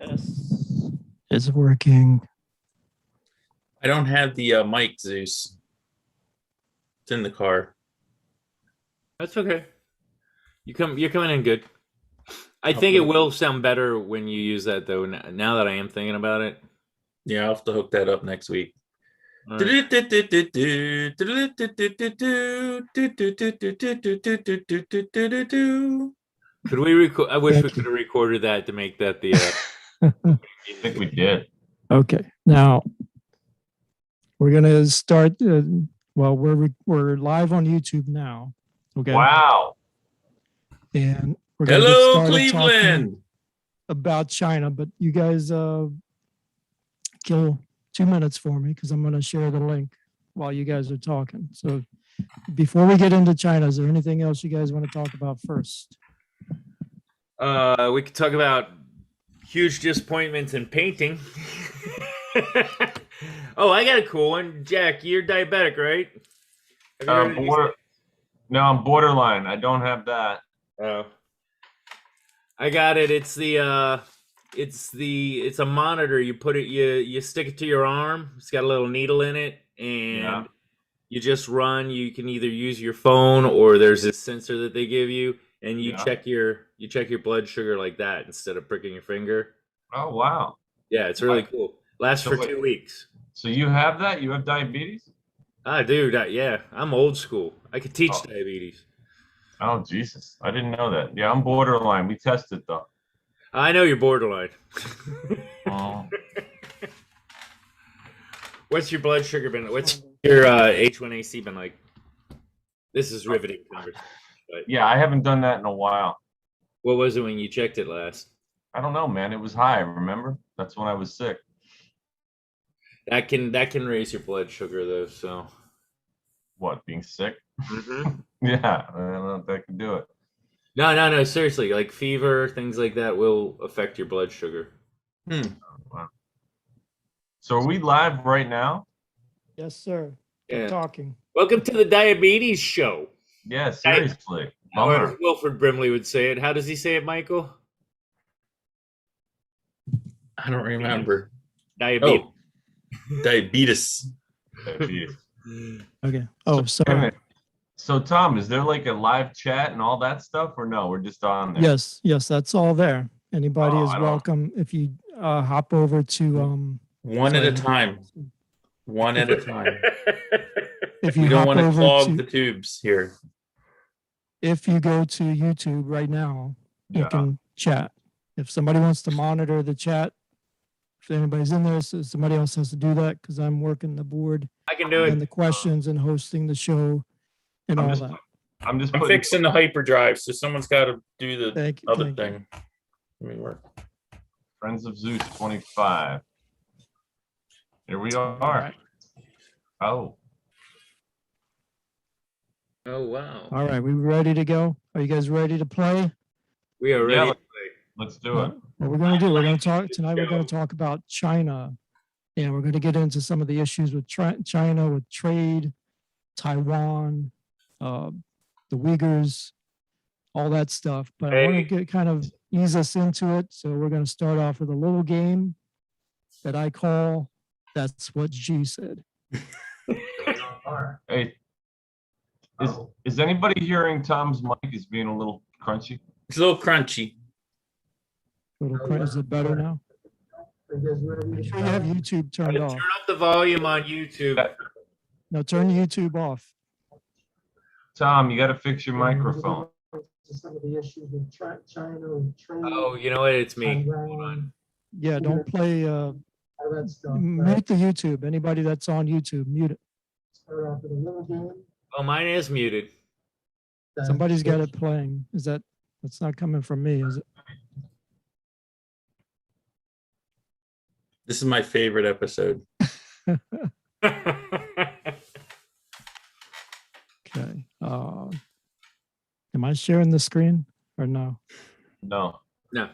Yes, it's working. I don't have the mic, Zeus. It's in the car. That's okay. You're coming in good. I I'll think it put- will sound better when you use that though. Now that I am thinking about it. Yeah, I'll have to hook that up next week. All right. Could we record? I wish we could have recorded that to make that the. I think we did. Okay, now we're gonna start. Well, we're live on YouTube now. Okay. Wow. And we're gonna get Hello, started talking Cleveland. about China, but you guys kill 2 minutes for me because I'm gonna share the link while you guys are talking. So before we get into China, is there anything else you guys want to talk about first? We could talk about huge disappointments in painting. Oh, I got a cool one. Jack, you're diabetic, right? Have you heard of these- No, I'm borderline. I don't have that. Oh, I got it. It's a monitor. You put it, you stick it to your arm. It's got a little needle in it, and Yeah. you just run. You can either use your phone or there's this sensor that they give you, and you Yeah. check your blood sugar like that instead of pricking your finger. Oh, wow. Yeah, it's really cool. Lasts So for wait. 2 weeks. So you have that? You have diabetes? Ah, dude, yeah, I'm old school. I could teach Oh. diabetes. Oh, Jesus. I didn't know that. Yeah, I'm borderline. We tested though. I know you're borderline. Oh. What's your blood sugar been? What's your H1AC been like? This is riveting conversation. But Yeah, I haven't done that in a while. what was it when you checked it last? I don't know, man. It was high, remember? That's when I was sick. That can raise your blood sugar though. So What, being sick? Mhm. Yeah, I don't know if that can do it. no, seriously, like fever, things like that will affect your blood sugar. Wow. So are we live right now? Yes, sir. Keep Yeah. talking. Welcome to the Diabetes Show. Yeah, seriously. However, Bummer. Wilford Brimley would say it. How does he say it, Michael? I don't remember. Diabetes. Diabetes. Diabetes. Okay. Oh, Wait a sorry. minute. So Tom, is there like a live chat and all that stuff, or no? We're just on there. Yes, that's all there. Anybody Oh, is I don't- welcome if you hop over to One at a Sorry. time. One at a time. if you We don't hop want to over clog to the tubes here. if you go to YouTube right now, you Yeah. can chat. If somebody wants to monitor the chat, if anybody's in there, so somebody else has to do that because I'm working the board I can do and it. the questions and hosting the show and I'm all just- that. I'm just I'm putting fixing the hyperdrive, so someone's got to do the Thank you. other thank you. thing. Let me work. Friends of Zeus 25. Here we are. right. Oh, Oh wow. All right, we ready to go? Are you guys ready to play? We are Yeah, ready to play. let's do it. What we're going to do, we're going to talk tonight. We're going to talk about China, and we're going to get into some of the issues with China, with trade, Taiwan, the Uyghurs, all that stuff. But I want to get kind of ease us into it. So we're going to start off with a little game that I call "That's What Xi Said." Hey, is anybody hearing Tom's mic is being a little crunchy? It's a little crunchy. Is it better now? Make sure you have YouTube turned Turn off. up the volume on YouTube. No, turn YouTube off. Tom, you got to fix your microphone. Some of the issues with China and trade. Oh, you know what? It's me. Hold on. Yeah, don't play. All that stuff. Mute the YouTube. Anybody that's on YouTube, mute it. Start off with a little game. Oh, mine is muted. Somebody's got it playing. That's not coming from me, is it? This is my favorite episode. Okay. Am I sharing the screen or no? No. No.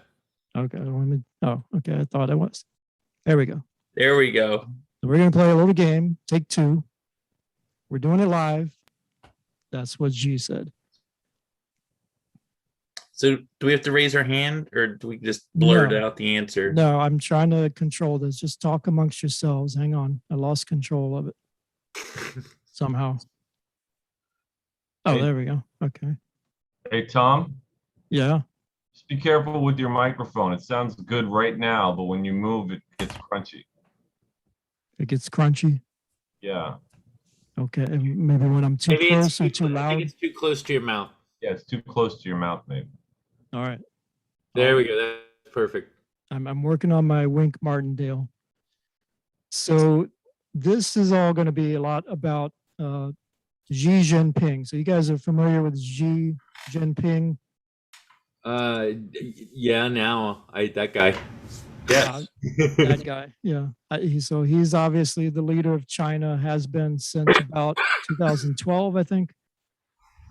Okay. Okay. I thought I was. There we go. There we go. So we're gonna play a little game. Take two. We're doing it live. That's what G said. So do we have to raise our hand or do we just blurt No. out the answer? No, I'm trying to control this. Just talk amongst yourselves. Hang on. I lost control of it somehow. Oh, Hey. there we go. Okay. Hey, Tom, Yeah. just be careful with your microphone. It sounds good right now, but when you move, it gets crunchy. It gets crunchy. Yeah. Okay. And maybe when I'm too Maybe it's close or too I think loud. it's too close to your mouth. Yeah, it's too close to your mouth, maybe. All right. There we go. That's perfect. I'm working on my Wink Martindale. So this is all going to be a lot about Xi Jinping. So you guys are familiar with Xi Jinping? Yeah. Now that guy. Yes. That guy. Yeah. So he's obviously the leader of China, has been since about 2012, I think.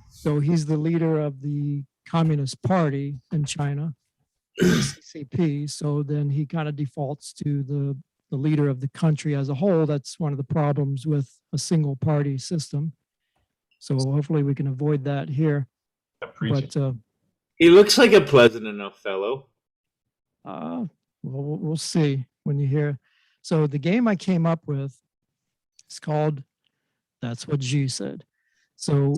So he's the leader of the Communist Party in China, CCP. So then he kind of defaults to the leader of the country as a whole. That's one of the problems with a single party system. So hopefully we can avoid that here. Preach it. But He looks like a pleasant enough fellow. we'll see when you hear. So the game I came up with is called That's What Xi Said. So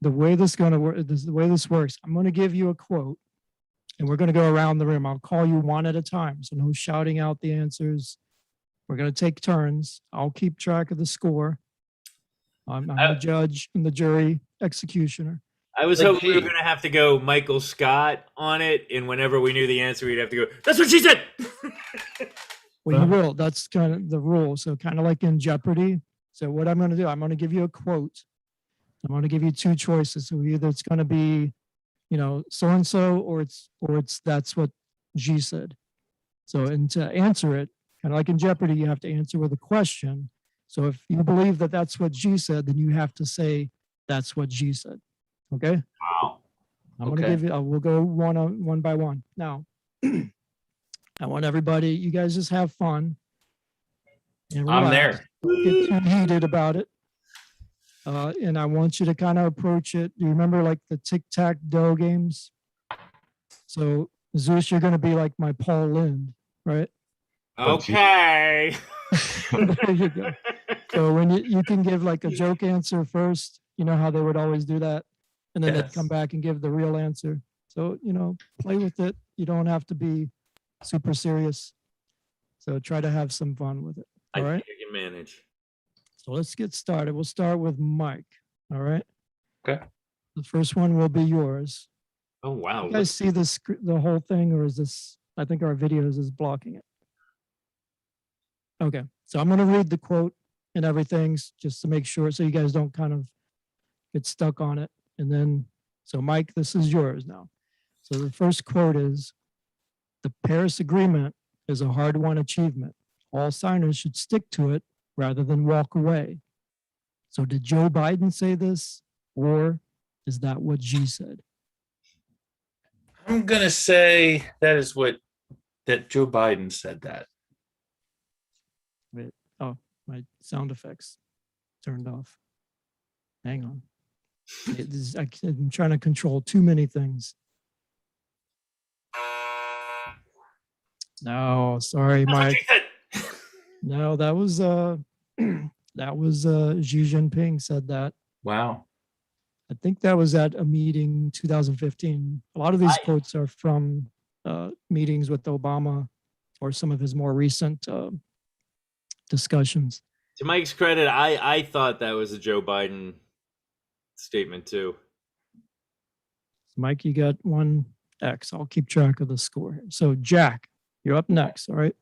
the way this going to work, the way this works, I'm going to give you a quote, and we're going to go around the room. I'll call you one at a time, so no shouting out the answers. We're going to take turns. I'll keep track of the score. I'm the judge and the jury executioner. I was Like hoping we were G. going to have to go Michael Scott on it, and whenever we knew the answer, we'd have to go, that's what she said! Well, you will. That's kind of the rule. So kind of like in Jeopardy. So what I'm going to do, I'm going to give you a quote. I'm going to give you two choices. So either it's going to be, so and so, or it's that's what Xi said. So and to answer it, kind of like in Jeopardy, you have to answer with a question. So if you believe that that's what Xi said, then you have to say that's what Xi said. Okay. Wow. I'm going to Okay. give you. We'll go one by one. Now, I want everybody. You guys just have fun. And I'm relax. there. Don't get too heated about it. And I want you to kind of approach it. Do you remember like the tic-tac-toe games? So Zeus, you're going to be like my Paul Lind, right? Okay. There you go. So when you can give like a joke answer first, you know how they would always do that, and then they'd come Yes. back and give the real answer. So play with it. You don't have to be super serious. So try to have some fun with it. I All right. think I can manage. So let's get started. We'll start with Mike. All right. Okay. The first one will be yours. Oh, wow. You guys see this, the whole thing, or is this, I think our videos is blocking it. Okay. So I'm going to read the quote and everything just to make sure so you guys don't kind of get stuck on it. And then, so Mike, this is yours now. So the first quote is, "The Paris Agreement is a hard-won achievement. All signers should stick to it rather than walk away." So did Joe Biden say this, or is that what Xi said? I'm gonna say that Joe Biden said that. Wait, oh, my sound effects turned off. Hang on. I'm trying to control too many things. No, sorry, Mike. No, that was that was Xi Jinping said that. Wow. I think that was at a meeting 2015. A lot of these quotes are from meetings with Obama or some of his more recent discussions. To Mike's credit, I thought that was a Joe Biden statement too. Mike, you got 1X. I'll keep track of the score here. So Jack, you're up next. All right.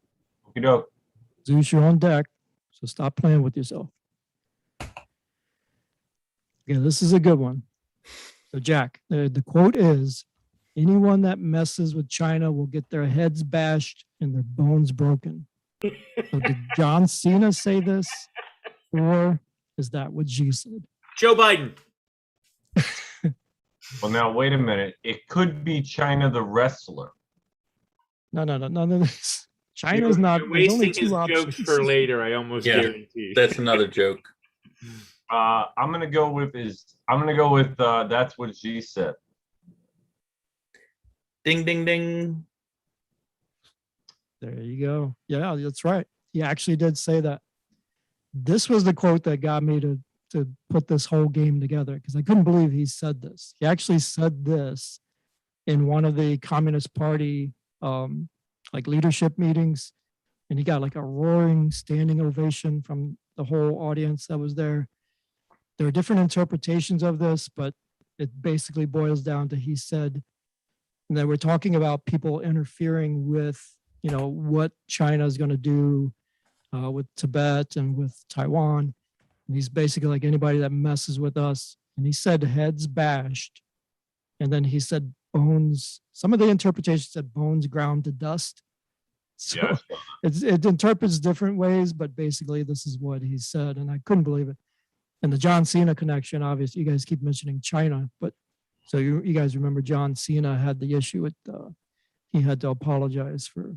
Okey-doke. Zeus, you're on deck. So stop playing with yourself. Yeah, this is a good one. So Jack, the quote is, "Anyone that messes with China will get their heads bashed and their bones broken." So did John Cena say this, or is that what Xi said? Joe Biden. Well, now, wait a minute. It could be China the wrestler. No. None of this. China's not. You're There's only wasting his two jokes options. for later, I almost Yeah. guarantee. That's another joke. I'm gonna go with that's what Xi said. Ding, ding, ding. There you go. Yeah, that's right. He actually did say that. This was the quote that got me to put this whole game together because I couldn't believe he said this. He actually said this in one of the Communist Party like leadership meetings, and he got like a roaring standing ovation from the whole audience that was there. There are different interpretations of this, but it basically boils down to he said that we're talking about people interfering with, you know, what China is going to do with Tibet and with Taiwan. And he's basically like anybody that messes with us. And he said heads bashed. And then he said bones. Some of the interpretations said bones ground to dust. So Yeah. it interprets different ways, but basically this is what he said. And I couldn't believe it. And the John Cena connection, obviously, you guys keep mentioning China, but so you guys remember John Cena had the issue with, he had to apologize for,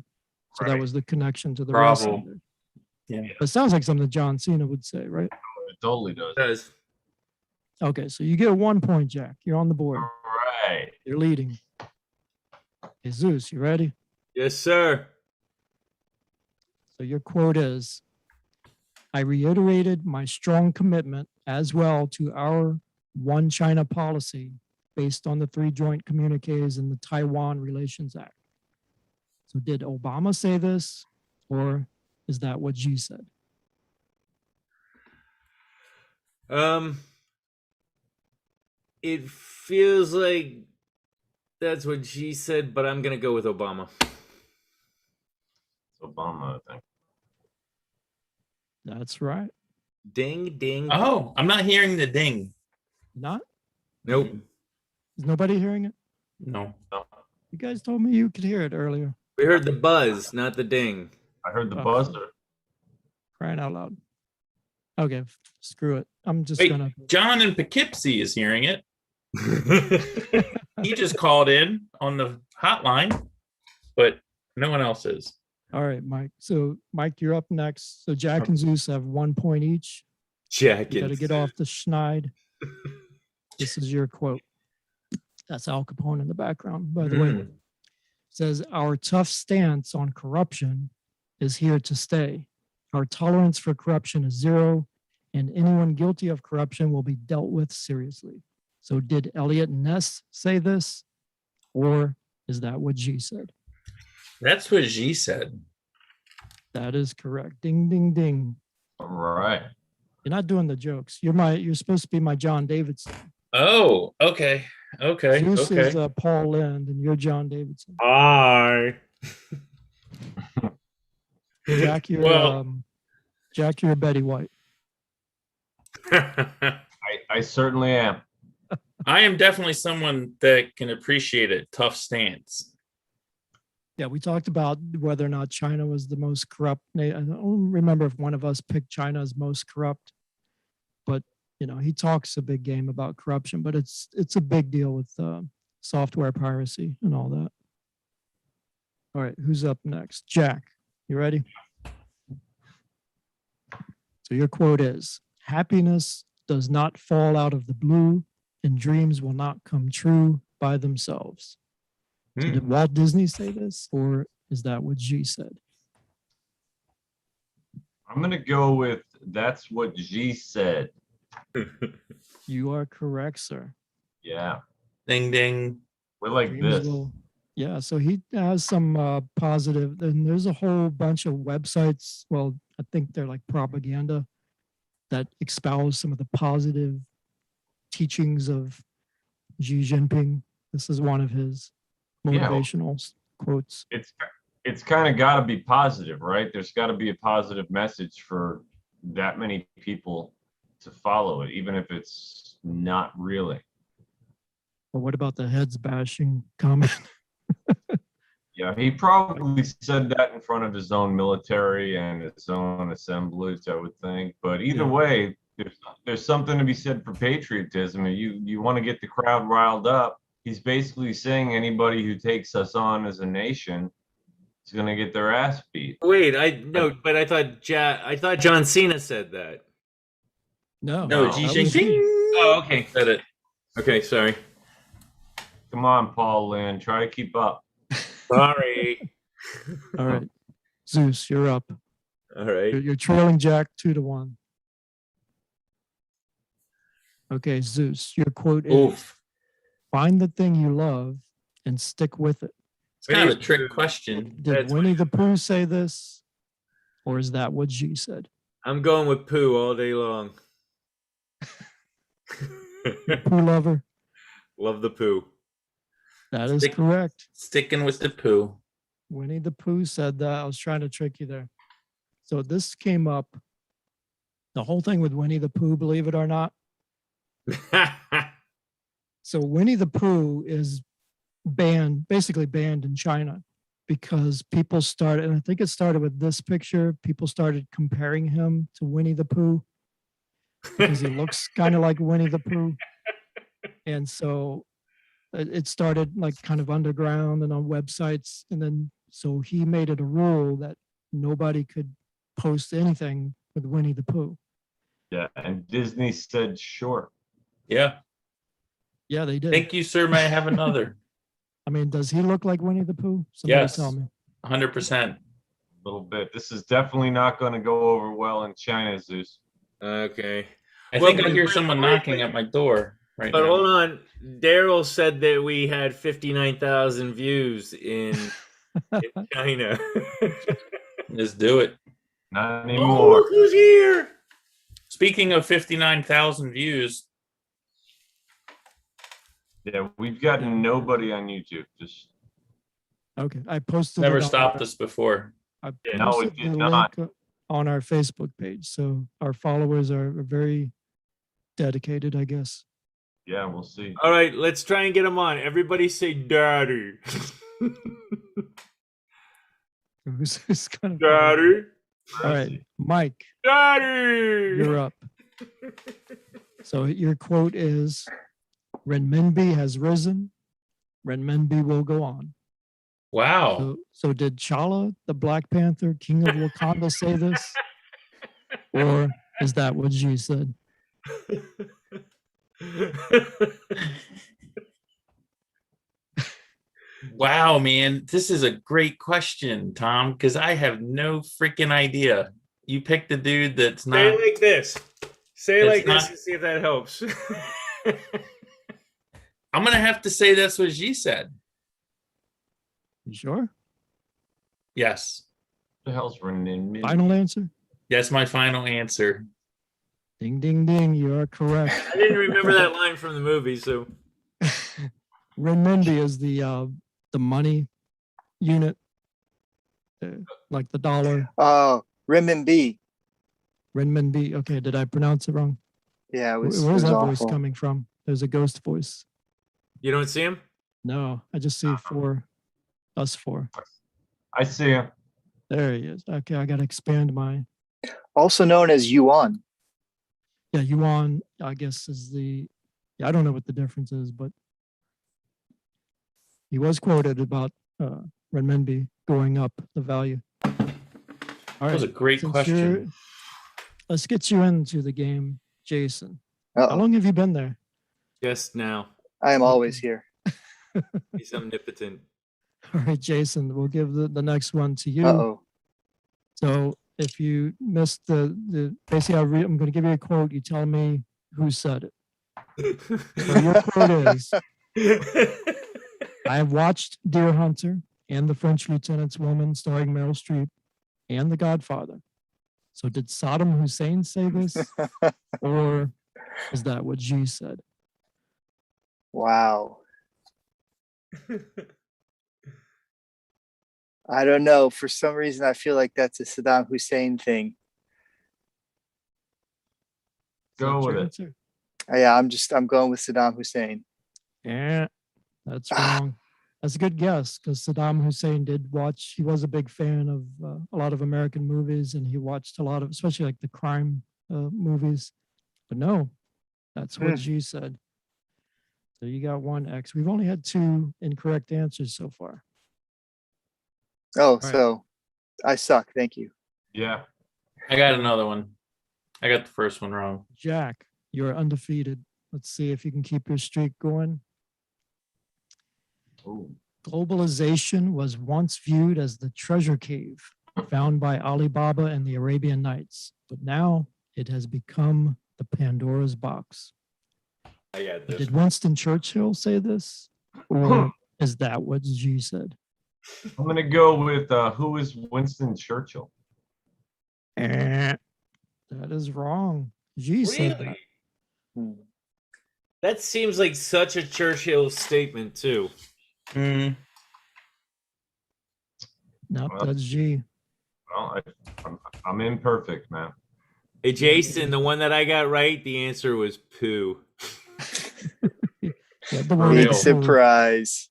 so that Right. was the connection to the Bravo. wrestling. Yeah. But it sounds like something John Cena would say, right? It totally does. Does. Okay, so you get 1 point, Jack. You're on the board. All right. You're leading. Hey, Zeus, you ready? Yes, sir. So your quote is, I reiterated my strong commitment as well to our one China policy based on the 3 joint communiques in the Taiwan Relations Act. So did Obama say this, or is that what Xi said? It feels like that's what she said, but I'm gonna go with Obama. It's Obama, I think. That's right. Ding, ding. Oh, I'm not hearing the ding. Not? Nope. Is nobody hearing it? No. You guys told me you could hear it earlier. We heard the buzz, not the ding. I heard the Oh. buzzer. Crying out loud. Okay, screw it. I'm just Wait, gonna. John in Poughkeepsie is hearing it. He just called in on the hotline, but no one else is. All right, Mike. So Mike, you're up next. So Jack and Zeus have 1 point each. Jack You got to and get off the schneid. This is your quote. That's Al Capone in the background, by the way. Mm. It says, our tough stance on corruption is here to stay. Our tolerance for corruption is 0, and anyone guilty of corruption will be dealt with seriously. So did Elliot Ness say this, or is that what Xi said? That's what Xi said. That is correct. Ding, ding, ding. All right. You're not doing the jokes. You're supposed to be my John Davidson. Oh, okay. Okay. Zeus Okay. is Paul Lind, and you're John Davidson. Hi. Jack, you're Well- Jack, you're Betty White. I certainly am. I am definitely someone that can appreciate a tough stance. Yeah, we talked about whether or not China was the most corrupt. I don't remember if one of us picked China as most corrupt, but you know, he talks a big game about corruption, but it's a big deal with software piracy and all that. All right, who's up next? Jack, you ready? So your quote is, happiness does not fall out of the blue and dreams will not come true by themselves. So Hmm. did Walt Disney say this, or is that what Xi said? I'm going to go with that's what Xi said. You are correct, sir. Yeah. Ding ding. We're like Dreams this. will- yeah, so he has some positive, and there's a whole bunch of websites. Well, I think they're like propaganda that espouse some of the positive teachings of Xi Jinping. This is one of his Yeah. motivational quotes. It's kind of got to be positive, right? There's got to be a positive message for that many people to follow it, even if it's not really. But what about the heads bashing comment? Yeah, he probably said that in front of his own military and his own assemblies, I would think. But either Yeah. way, there's something to be said for patriotism. And you want to get the crowd riled up. He's basically saying anybody who takes us on as a nation is going to get their ass beat. Wait, but I thought John Cena said that. No, No, No. Xi that was Jinping Oh, okay. said it. Okay, sorry. Come on, Paul Lynn. Try to keep up. Sorry. All right. Zeus, you're up. All right. You're trailing Jack 2-1. Okay, Zeus, your quote is Oof. find the thing you love and stick with it. It's kind of a trick question. Did That's Winnie the Pooh say this? Or is that what Xi said? I'm going with poo all day long. Pooh lover? Love the poo. That is Stick- correct. Sticking with the poo. Winnie the Pooh said that. I was trying to trick you there. So this came up. The whole thing with Winnie the Pooh, believe it or not. So Winnie the Pooh is banned, basically banned in China because people started, and I think it started with this picture. People started comparing him to Winnie the Pooh because he looks kind of like Winnie the Pooh. And so it started like kind of underground and on websites. And then so he made it a rule that nobody could post anything with Winnie the Pooh. Yeah, and Disney said sure. Yeah. Yeah, they did. Thank you, sir. May I have another? I mean, does he look like Winnie the Pooh? Somebody Yes. tell me. 100%. A little bit. This is definitely not going to go over well in China, Zeus. Okay. I Well, think I but- hear someone knocking at my door right But now. hold on. Daryl said that we had 59,000 views in China. Let's do it. Not Oh, anymore. look who's here. Speaking of 59,000 views, Yeah, we've gotten nobody on YouTube. Just Okay, I posted. never it on stopped our- us before. I Yeah. No, it posted did the not. link on our Facebook page, so our followers are very dedicated, I guess. yeah, we'll see. All right, let's try and get him on. Everybody say daddy. Who's gonna? Daddy. All right, Mike, Daddy. you're up. So your quote is, "Renminbi has risen, renminbi will go on." Wow. So did T'Challa, the Black Panther, King of Wakanda, say this, or is that what Xi said? Wow, man. This is a great question, Tom, because I have no freaking idea. You picked a dude that's Say not. it like this. Say it It's like this not- and see if that helps. I'm going to have to say that's what Xi said. You sure? Yes. What the hell's renminbi? Final answer? That's my final answer. Ding, ding, ding. You are correct. I didn't remember that line from the movie, so Renminbi is the money unit, like the dollar. Oh, renminbi. Renminbi. Okay, did I pronounce it wrong? Yeah, it was, Where's it was that voice awful. coming from? There's a ghost voice. you don't see him? No, I just see us four. I see him. There he is. Okay, I got to expand my. Also known as yuan. Yeah, yuan, I guess, is the. Yeah, I don't know what the difference is, but he was quoted about renminbi going up the value. All That was a great since question. you're- Let's get you into the game, Jason. How Uh-oh. long have you been there? Just now. I am always here. He's omnipotent. All right, Jason, we'll give the next one to you. Uh-oh. So if you missed the basically, I'm going to give you a quote. You tell me who said it. So your quote is, I have watched Deer Hunter and The French Lieutenant's Woman starring Meryl Streep and The Godfather. So did Saddam Hussein say this, or is that what Xi said? Wow. I don't know. For some reason, I feel like that's a Saddam Hussein thing. Is that Go your with it. answer? Yeah, I'm going with Saddam Hussein. Yeah, that's Ah. wrong. That's a good guess because Saddam Hussein did watch. He was a big fan of a lot of American movies, and he watched a lot of, especially like the crime movies. But no, that's what Hmm. Xi said. So you got one X. We've only had two incorrect answers so far. Oh, right. so I suck. Thank you. Yeah. I got another one. I got the first one wrong. Jack, you're undefeated. Let's see if you can keep your streak going. Ooh. Globalization was once viewed as the treasure cave found by Alibaba and the Arabian Nights, but now it has become the Pandora's box. I got But this. did Winston Churchill say this? Or is that what Xi said? I'm gonna go with who is Winston Churchill? That is wrong. Xi said that. Really? That seems like such a Churchill statement too. Mm, Nope, Well, that's Xi. Well, I'm imperfect, man. Hey Jason, the one that I got right, the answer was poo. Yeah, the For Winnie Big real. the Pooh. surprise.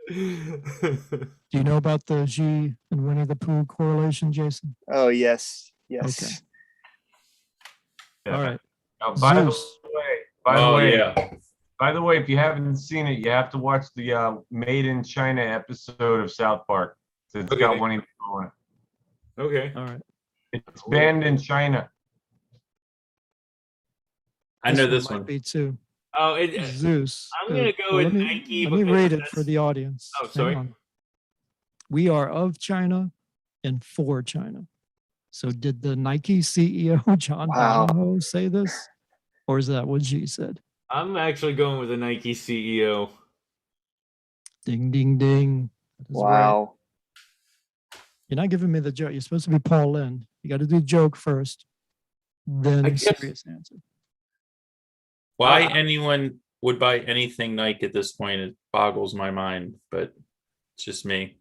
Do you know about the Xi and Winnie the Pooh correlation, Jason? Oh yes, yes. Yeah. All right. Now, by the Zeus. way, by the oh way, yeah. by the way, if you haven't seen it, you have to watch the Made in China episode of South Park. It's Okay. got Winnie the Pooh in it. Okay. All right. It's banned in China. I know this might one. be too. Oh, Zeus. I'm gonna go well, with let me, Nike Let me because read it that's- for the audience. Oh, Hang sorry. on. We are of China and for China. So did the Nike CEO John Wow. Donahoe say this? Or is that what Xi said? I'm actually going with the Nike CEO. Ding, ding, ding. That is right. Wow. You're not giving me the joke. You're supposed to be Paul Lynn. You got to do joke first, then I guess- serious answer. Why anyone would buy anything Nike at this point, it boggles my mind, but it's just me.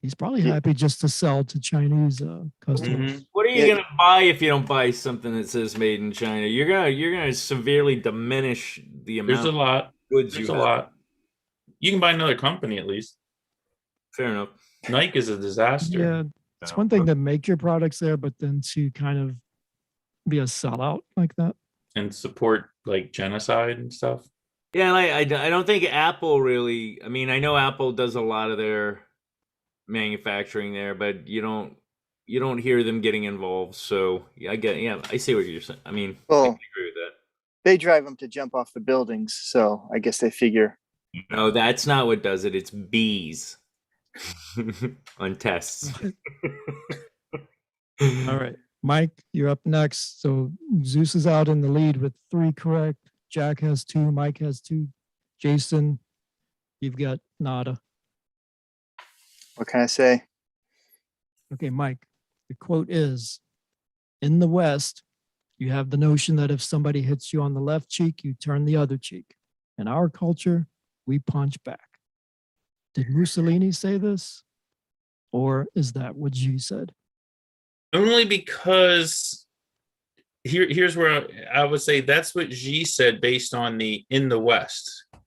He's probably Yeah. happy just to sell to Chinese customers. Mhm. What are you Yeah. gonna buy if you don't buy something that says made in China? You're gonna severely diminish the amount There's a lot. of goods There's you a have. lot. You can buy another company at least. Fair enough. Nike is a disaster. Yeah, it's one thing to make your products there, but then to kind of be a sellout like that. And support like genocide and stuff. Yeah, and I don't think Apple really. I mean, I know Apple does a lot of their manufacturing there, but you don't hear them getting involved. So I see what you're saying. I mean, I Well, can agree with that. they drive them to jump off the buildings, so I guess they figure. No, that's not what does it. It's bees on tests. All right, Mike, you're up next. So Zeus is out in the lead with 3 correct. Jack has 2. Mike has 2. Jason, you've got nada. What can I say? Okay, Mike, the quote is, in the West, you have the notion that if somebody hits you on the left cheek, you turn the other cheek. In our culture, we punch back. Did Mussolini say this? Or is that what Xi said? Only because here's where I would say that's what Xi said based on the in the West. I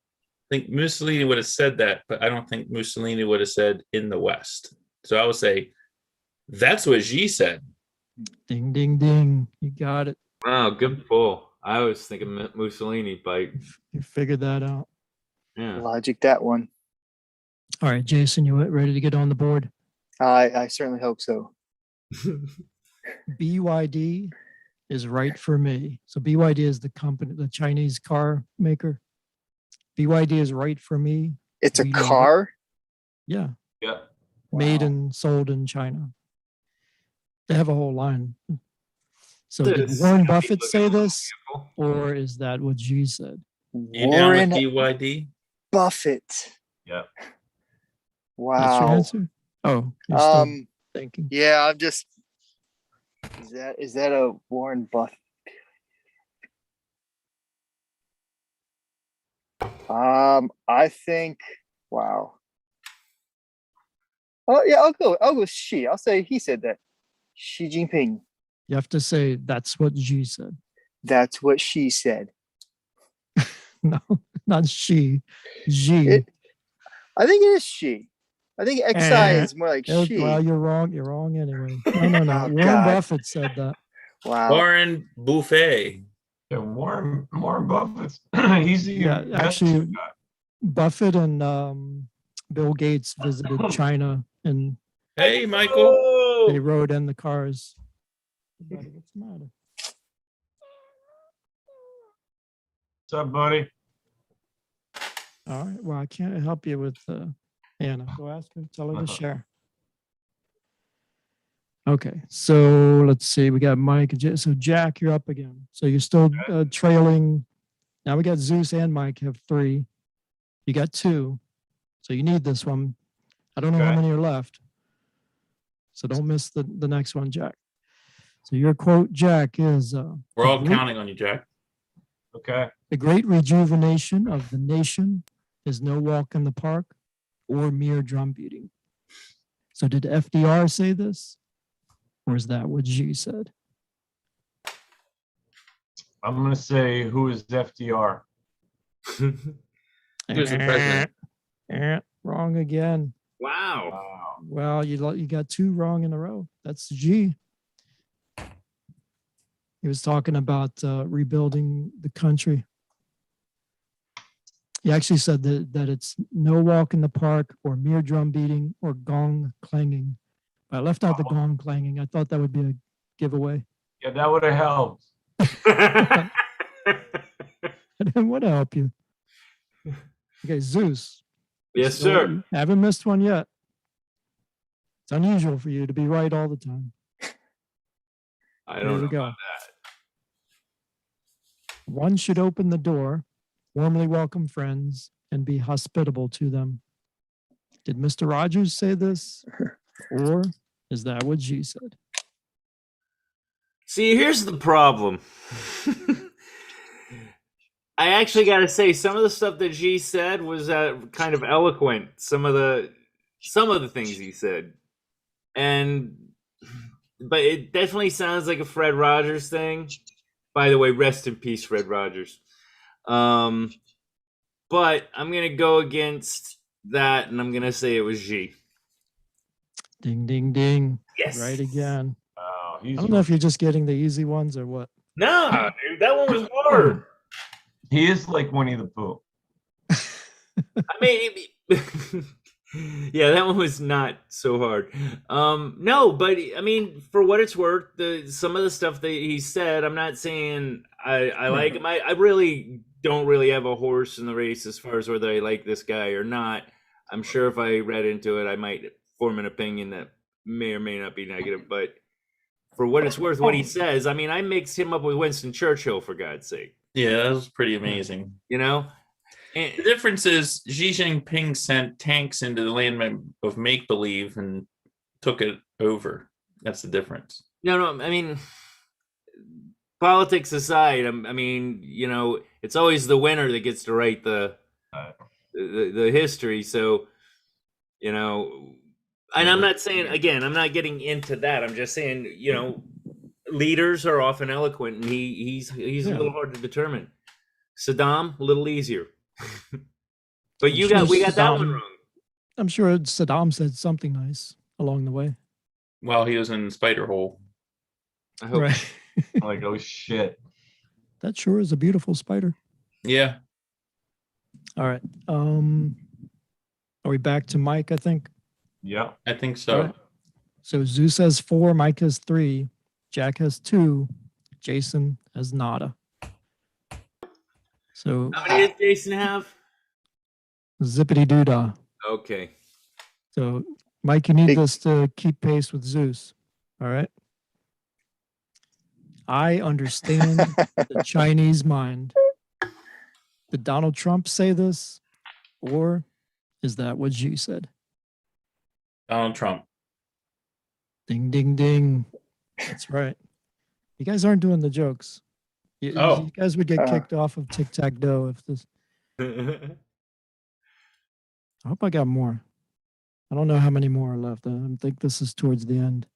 think Mussolini would have said that, but I don't think Mussolini would have said in the West. So I would say that's what Xi said. Ding, ding, ding. You got it. Wow, good pull. I was thinking Mussolini, but You figured that out. yeah. Logic that one. All right, Jason, you ready to get on the board? I certainly hope so. BYD is right for me. So BYD is the company, the Chinese car maker. BYD is right for me. It's a We love it. car. Yeah, Yeah. made Wow. and sold in China. They have a whole line. So Dude, did it's Warren sexy Buffett looking say little this, vehicle. or is that what Xi said? You down with Warren BYD? Buffett. Yeah. That's your Wow. answer? Oh, you're still thinking. Yeah, I'm just. Is that a Warren Buffett? I think. Wow. Oh yeah, I'll go Xi. I'll say he said that. Xi Jinping. You have to say that's what Xi said. That's what she said. No, not she. Xi. I think it is she. I think XI is more like she. Well, you're wrong. You're wrong anyway. No. Oh, Warren God. Buffett said that. Wow. Warren Buffet. Yeah, Warren Buffett's he's the Yeah, investment actually, guy. Buffett and Bill Gates visited China and Hey, Michael. they rode in the cars. What's the matter? What's up, buddy? All right. Well, I can't help you with Anna. Go ask her. Tell her to share. Okay. So let's see. We got Mike and so Jack, you're up again. So you're still trailing. Now we got Zeus and Mike have 3. You got 2. So you need this one. I don't know how Okay. many are left. So don't miss the next one, Jack. So your quote, Jack, is We're all counting on you, Jack. Okay. the great rejuvenation of the nation is no walk in the park or mere drum beating. So did FDR say this? Or is that what Xi said? I'm gonna say, who is FDR? Who's the president? Wrong again. Wow. Wow. Well, you got 2 wrong in a row. That's Xi. He was talking about rebuilding the country. He actually said that it's no walk in the park or mere drum beating or gong clanging. I left out the gong clanging. I thought that would be a giveaway. Yeah, that would have helped. I didn't want to help you. Okay, Zeus. Yes, Still- sir. you haven't missed one yet. It's unusual for you to be right all the time. I Here don't we know go. about that. One should open the door, warmly welcome friends, and be hospitable to them. Did Mr. Rogers say this? Or is that what Xi said? See, here's the problem. I actually got to say, some of the stuff that Xi said was kind of eloquent. Some of the things he said, but it definitely sounds like a Fred Rogers thing. By the way, rest in peace, Fred Rogers. But I'm gonna go against that, and I'm gonna say it was Xi. Ding, ding, ding. Yes. Right again. Wow, I don't know if you're just getting the easy ones or what. No, dude, that one was hard. he is like Winnie the Pooh. I mean, yeah, that one was not so hard. No, but I mean, for what it's worth, some of the stuff that he said, I'm not saying I like him. I really don't really have a horse in the race as far as whether I like this guy or not. I'm sure if I read into it, I might form an opinion that may or may not be negative. But for what it's worth, what he says, I mean, I mixed him up with Winston Churchill, for God's sake. Yeah, that was pretty amazing. You know? The difference is Xi Jinping sent tanks into the land of make-believe and took it over. That's the difference. No, I mean, politics aside, I mean, you know, it's always the winner that gets to write the history. So, you know, and I'm not saying, again, I'm not getting into that. I'm just saying, you know, leaders are often eloquent, and he's a little hard to determine. Saddam, a little easier. But we got that one wrong. I'm sure Saddam said something nice along the way. Well, he was in the spider hole. I hope. Right. Like, oh shit. That sure is a beautiful spider. Yeah. All right. Are we back to Mike, I think? Yeah. I think so. All right. So Zeus has 4, Mike has 3, Jack has 2, Jason has nada. So How many does Jason have? zippity doo dah. Okay. So Mike, you need Big- this to keep pace with Zeus. All right. I understand the Chinese mind. Did Donald Trump say this? Or is that what Xi said? Donald Trump. Ding, ding, ding. That's right. You guys aren't doing the jokes. You guys would get kicked off of tic-tac-toe if this. I hope I got more. I don't know how many more are left. I think this is towards the end.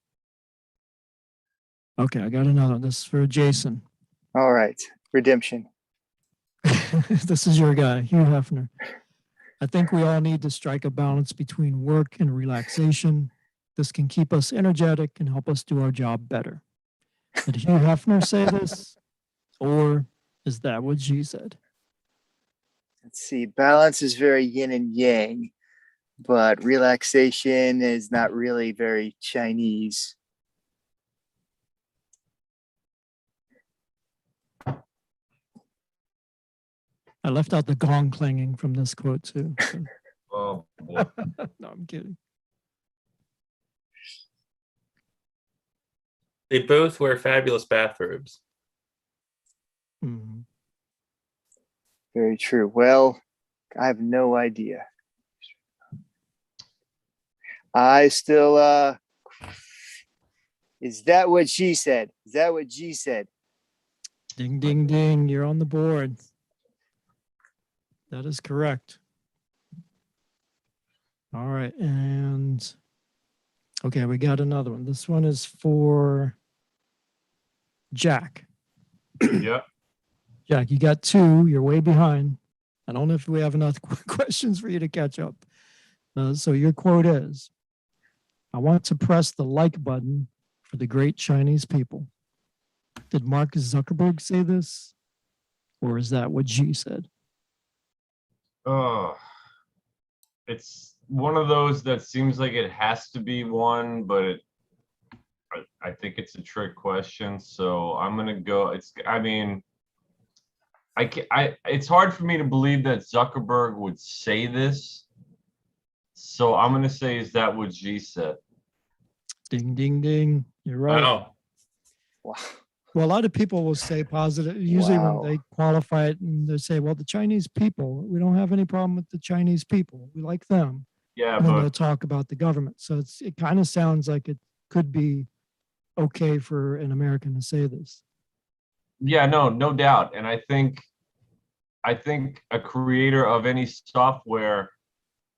Okay, I got another one. This is for Jason. All right. Redemption. This is your guy, Hugh Hefner. I think we all need to strike a balance between work and relaxation. This can keep us energetic and help us do our job better. Did Hugh Hefner say this? Or is that what Xi said? Let's see. Balance is very yin and yang, but relaxation is not really very Chinese. I left out the gong clanging from this quote too. so- Oh, boy. no, I'm kidding. They both wear fabulous bathrobes. Mhm. Very true. Well, I have no idea. I still is that what she said? Is that what G said? Ding, ding, ding. You're on the board. That is correct. All right. And okay, we got another one. This one is for Jack. Yep. Jack, you got two. You're way behind. I don't know if we have enough questions for you to catch up. So your quote is, I want to press the like button for the great Chinese people. Did Mark Zuckerberg say this? Or is that what G said? Oh, it's one of those that seems like it has to be one, but I think it's a trick question. So I'm gonna go. It's hard for me to believe that Zuckerberg would say this. So I'm gonna say, is that what G said? Ding, ding, ding. You're right. Wow. Wow. Well, a lot of people will say positive. Usually Wow. when they qualify it and they say, well, the Chinese people, we don't have any problem with the Chinese people. We like them. Yeah, And then they'll but talk about the government. So it kind of sounds like it could be okay for an American to say this. yeah, no doubt. And I think a creator of any software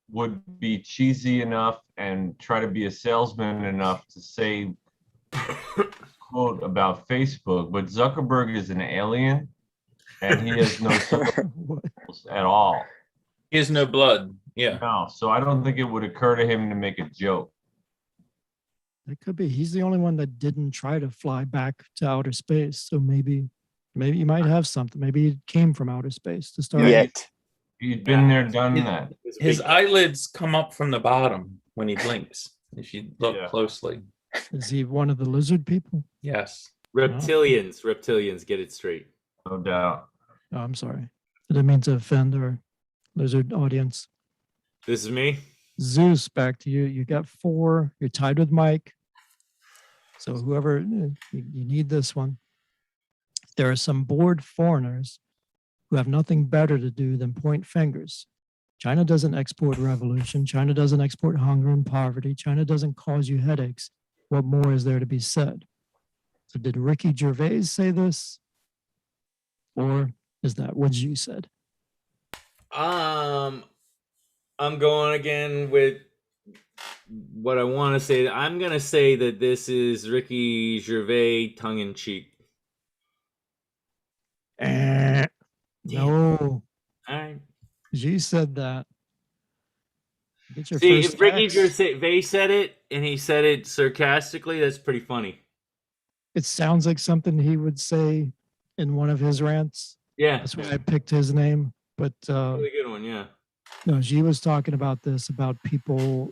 would be cheesy enough and try to be a salesman enough to say quote about Facebook, but Zuckerberg is an alien and he has no What? skills at all. He has no blood. Yeah. No, so I don't think it would occur to him to make a joke. It could be. He's the only one that didn't try to fly back to outer space. So maybe you might have something. Maybe it came from outer space to start. Yeah. Yet. He's been there, done that. His eyelids come up from the bottom when he blinks, if you look Yeah. closely. Is he one of the lizard people? Yes. Reptilians, get it straight. No doubt. Oh, I'm sorry. I didn't mean to offend our lizard audience. This is me. Zeus, back to you. You got 4. You're tied with Mike. So whoever, you need this one. There are some bored foreigners who have nothing better to do than point fingers. China doesn't export revolution. China doesn't export hunger and poverty. China doesn't cause you headaches. What more is there to be said? So did Ricky Gervais say this? Or is that what you said? I'm going again with what I want to say. I'm going to say that this is Ricky Gervais tongue in cheek. No, All right. G said that. Get your See, first if Ricky X. Gervais said it and he said it sarcastically, that's pretty funny. It sounds like something he would say in one of his rants. Yeah. That's why I picked his name. But Really good one, yeah. no, G was talking about this, about people.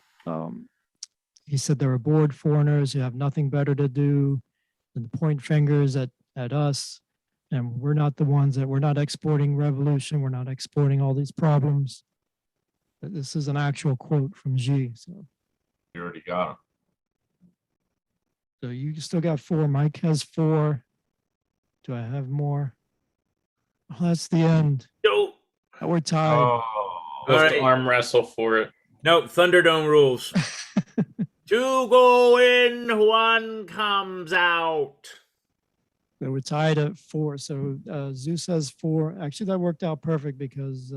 He said there were bored foreigners who have nothing better to do than to point fingers at us. And we're not the ones that we're not exporting revolution. We're not exporting all these problems. But this is an actual quote from G. So You already got him. you still got 4. Mike has 4. Do I have more? Oh, that's the end. Yo. We're tied. Oh, We'll have All to right. arm wrestle for it. Nope, Thunderdome rules. 2 go in, 1 comes out. So we're tied at 4. So Zeus has 4. Actually, that worked out perfect because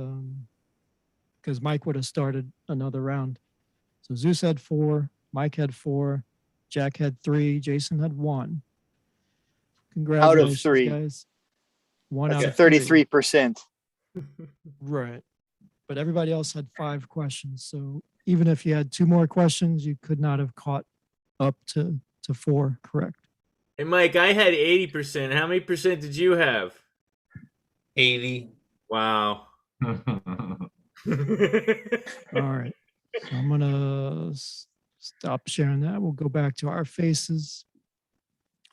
Mike would have started another round. So Zeus had 4, Mike had 4, Jack had 3, Jason had 1. Congratulations, 3. guys. 1 out Okay. of 3. 33%. Right. But everybody else had 5 questions. So even if you had 2 more questions, you could not have caught up to 4 correct. Hey, Mike, I had 80%. How many percent did you have? 80. Wow. All right. So I'm going to stop sharing that. We'll go back to our faces.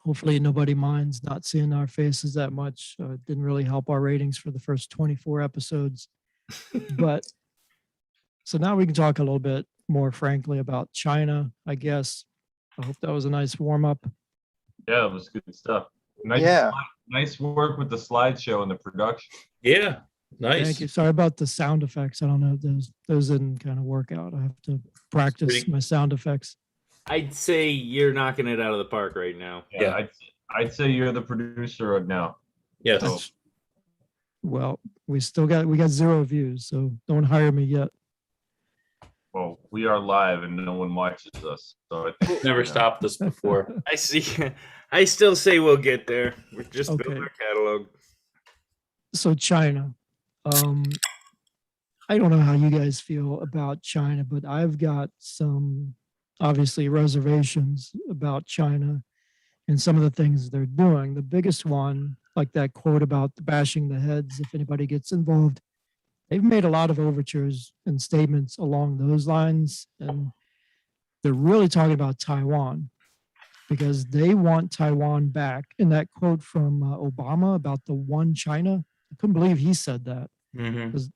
Hopefully nobody minds not seeing our faces that much. It didn't really help our ratings for the first 24 episodes. But so now we can talk a little bit more frankly about China, I guess. I hope that was a nice warm up. Yeah, it was good stuff. Nice, Yeah. nice work with the slideshow and the production. Yeah, nice. Thank you. Sorry about the sound effects. I don't know. Those didn't kind of work out. I have to practice Pretty- my sound effects. I'd say you're knocking it out of the park right now. Yeah. I'd say you're the producer right now. Yes. So, Well, we got 0 views, so don't hire me yet. well, we are live and no one watches us. So I think, Never stopped us before. I see. I still say we'll get there. We're just Okay. building our catalog. So China. I don't know how you guys feel about China, but I've got some obviously reservations about China and some of the things they're doing. The biggest one, like that quote about bashing the heads if anybody gets involved. They've made a lot of overtures and statements along those lines, and they're really talking about Taiwan because they want Taiwan back. In that quote from Obama about the one China, I couldn't believe he said that. Mhm.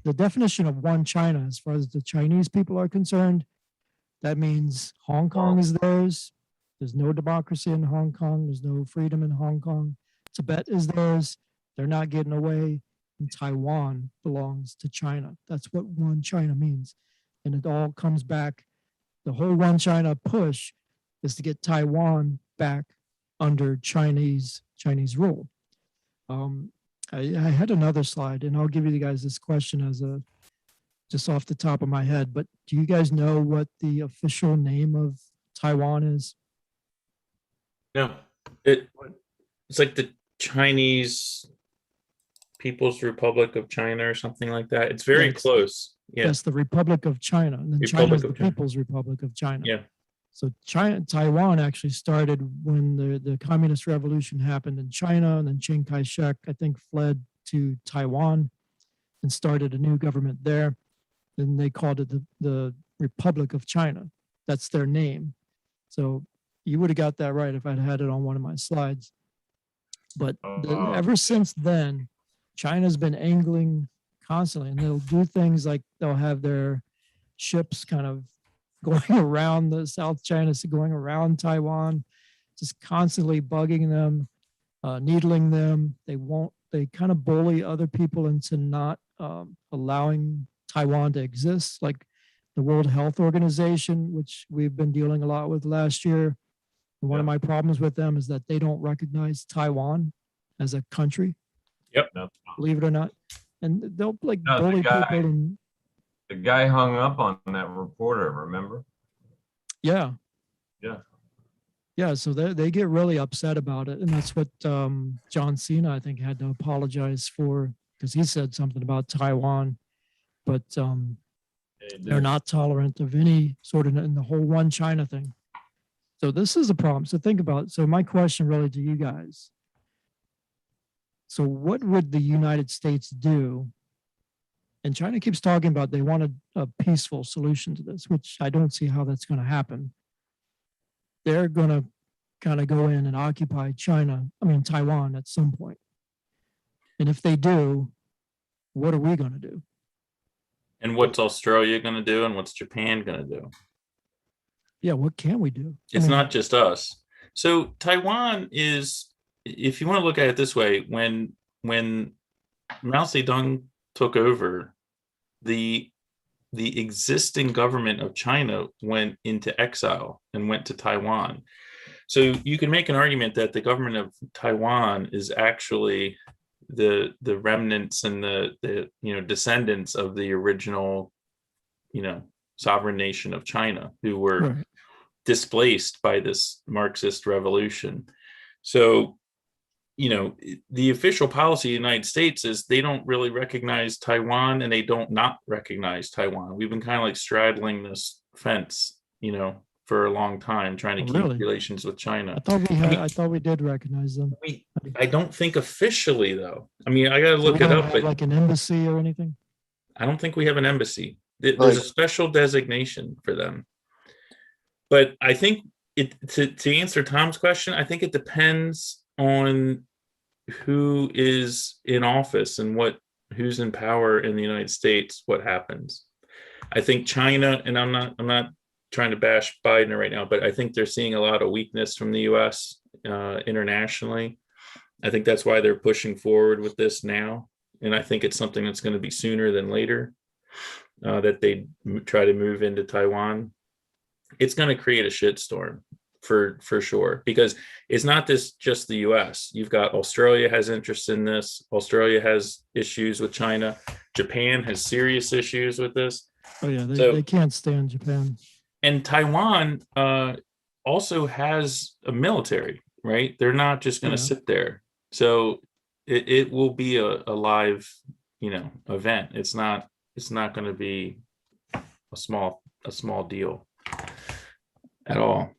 The definition of one China, as far as the Chinese people are concerned, that means Hong Kong is theirs. There's no democracy in Hong Kong. There's no freedom in Hong Kong. Tibet is theirs. They're not getting away. And Taiwan belongs to China. That's what one China means. And it all comes back. The whole one China push is to get Taiwan back under Chinese rule. I had another slide, and I'll give you guys this question as just off the top of my head. But do you guys know what the official name of Taiwan is? No. It's like the Chinese People's Republic of China or something like that. It's very Yes. close. Yeah. Yes, the Republic of China, and then China Republic is the of China. People's Republic of China. Yeah. So Taiwan actually started when the Communist Revolution happened in China, and then Chiang Kai-shek, I think, fled to Taiwan and started a new government there. And they called it the Republic of China. That's their name. So you would have got that right if I'd had it on one of my slides. But ever since then, China's been angling constantly, and they'll do things like they'll have their ships kind of going around the South China Sea, going around Taiwan, just constantly bugging them, needling them. They kind of bully other people into not allowing Taiwan to exist, like the World Health Organization, which we've been dealing a lot with last year. And one of my problems with them is that they don't recognize Taiwan as a country, no, believe it or not. And they'll like No, the bully guy- people and the guy hung up on that reporter, remember? yeah. Yeah. Yeah, so they get really upset about it. And that's what John Cena, I think, had to apologize for, because he said something about Taiwan. But they're not tolerant of any sort of in the whole one China thing. So this is a problem. So think about it. So my question really to you guys. So what would the United States do? And China keeps talking about they want a peaceful solution to this, which I don't see how that's going to happen. They're going to kind of go in and occupy Taiwan at some point. And if they do, what are we going to do? And what's Australia going to do? And what's Japan going to do? Yeah, what can we do? It's not just us. So Taiwan is, if you want to look at it this way, when Mao Zedong took over, the existing government of China went into exile and went to Taiwan. So you can make an argument that the government of Taiwan is actually the remnants and the descendants of the original sovereign nation of China, who were Right. displaced by this Marxist revolution. So the official policy of the United States is they don't really recognize Taiwan, and they don't not recognize Taiwan. We've been kind of like straddling this fence, for a long time, trying to keep Really? relations with China. I thought we did recognize them. I don't think officially, though. I got to So look we it don't up, have, but like an embassy or anything. I don't think we have an embassy. There's Like- a special designation for them. But I think to answer Tom's question, I think it depends on who is in office and who's in power in the United States, what happens. I think China, and I'm not trying to bash Biden right now, but I think they're seeing a lot of weakness from the US internationally. I think that's why they're pushing forward with this now. And I think it's something that's going to be sooner than later that they try to move into Taiwan. It's going to create a shitstorm for sure, because it's not just the US. You've got Australia has interest in this. Australia has issues with China. Japan has serious issues with this. Oh yeah, they can't stand Japan. And Taiwan also has a military, right? They're not just going to sit there. So it will be a live, event. It's not going to be a small deal at all.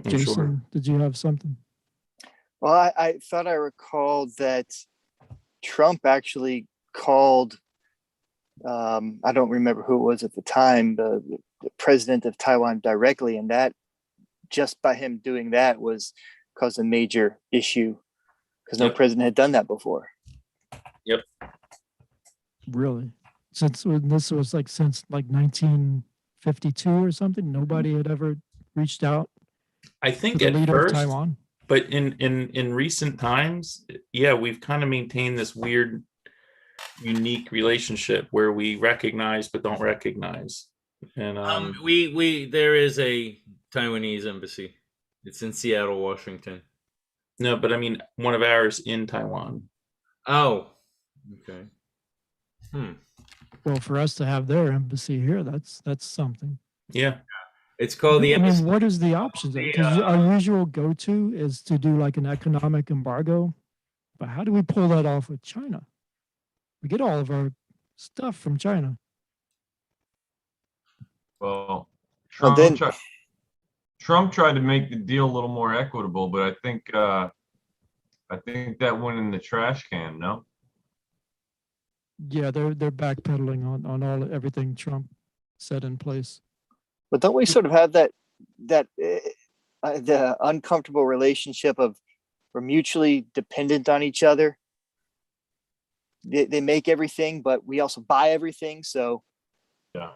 I'm Jason, sure. did you have something? Well, I thought I recalled that Trump actually called, I don't remember who it was at the time, the president of Taiwan directly, and that just by him doing that caused a major issue because no president had done that before. Yep. Really? Since 1952 or something, nobody had ever reached out I to think the at leader of first, Taiwan. but in recent times, we've kind of maintained this weird, unique relationship where we recognize but don't recognize. And there is a Taiwanese embassy. It's in Seattle, Washington. no, but I mean one of ours in Taiwan. Oh, okay. Well, for us to have their embassy here, that's something. Yeah. It's called the embassy. What is the options? Because our usual go-to is to do like an economic embargo, but how do we pull that off with China? We get all of our stuff from China. Well, Well, Trump tried to make the deal a little more equitable, but I think that went in the trash can. No. Yeah, they're backpedaling on everything Trump set in place. But don't we sort of have that the uncomfortable relationship of we're mutually dependent on each other? They make everything, but we also buy everything. So Yeah.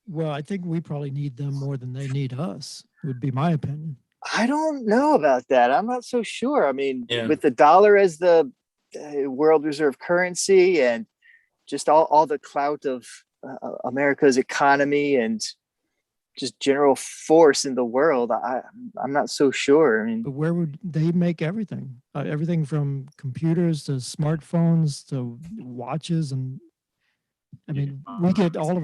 Well, I think we probably need them more than they need us, would be my opinion. I don't know about that. I'm not so sure. I mean, Yeah. with the dollar as the world reserve currency and just all the clout of America's economy and just general force in the world, I'm not so sure. I mean, But where would they make everything? Everything from computers to smartphones to watches, and I mean, we get all of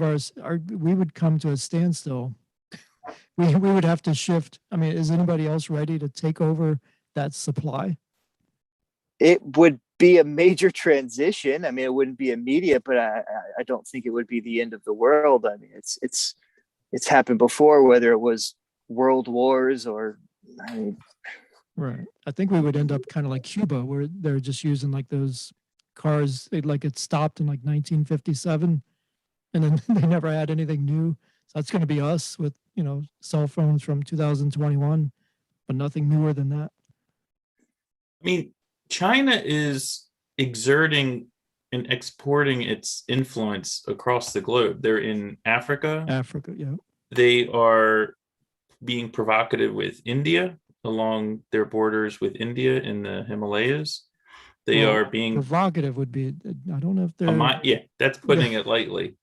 we would come to a standstill. We would have to shift. I mean, is anybody else ready to take over that supply? it would be a major transition. I mean, it wouldn't be immediate, but I don't think it would be the end of the world. I mean, it's happened before, whether it was world wars or, I mean, Right. I think we would end up kind of like Cuba, where they're just using like those cars. It stopped in like 1957, and then they never had anything new. So that's going to be us with cell phones from 2021, but nothing newer than that. I mean, China is exerting and exporting its influence across the globe. They're in Africa. Yeah. They are being provocative with India along their borders with India in the Himalayas. They are being provocative would be, I don't know if they're that's putting it lightly.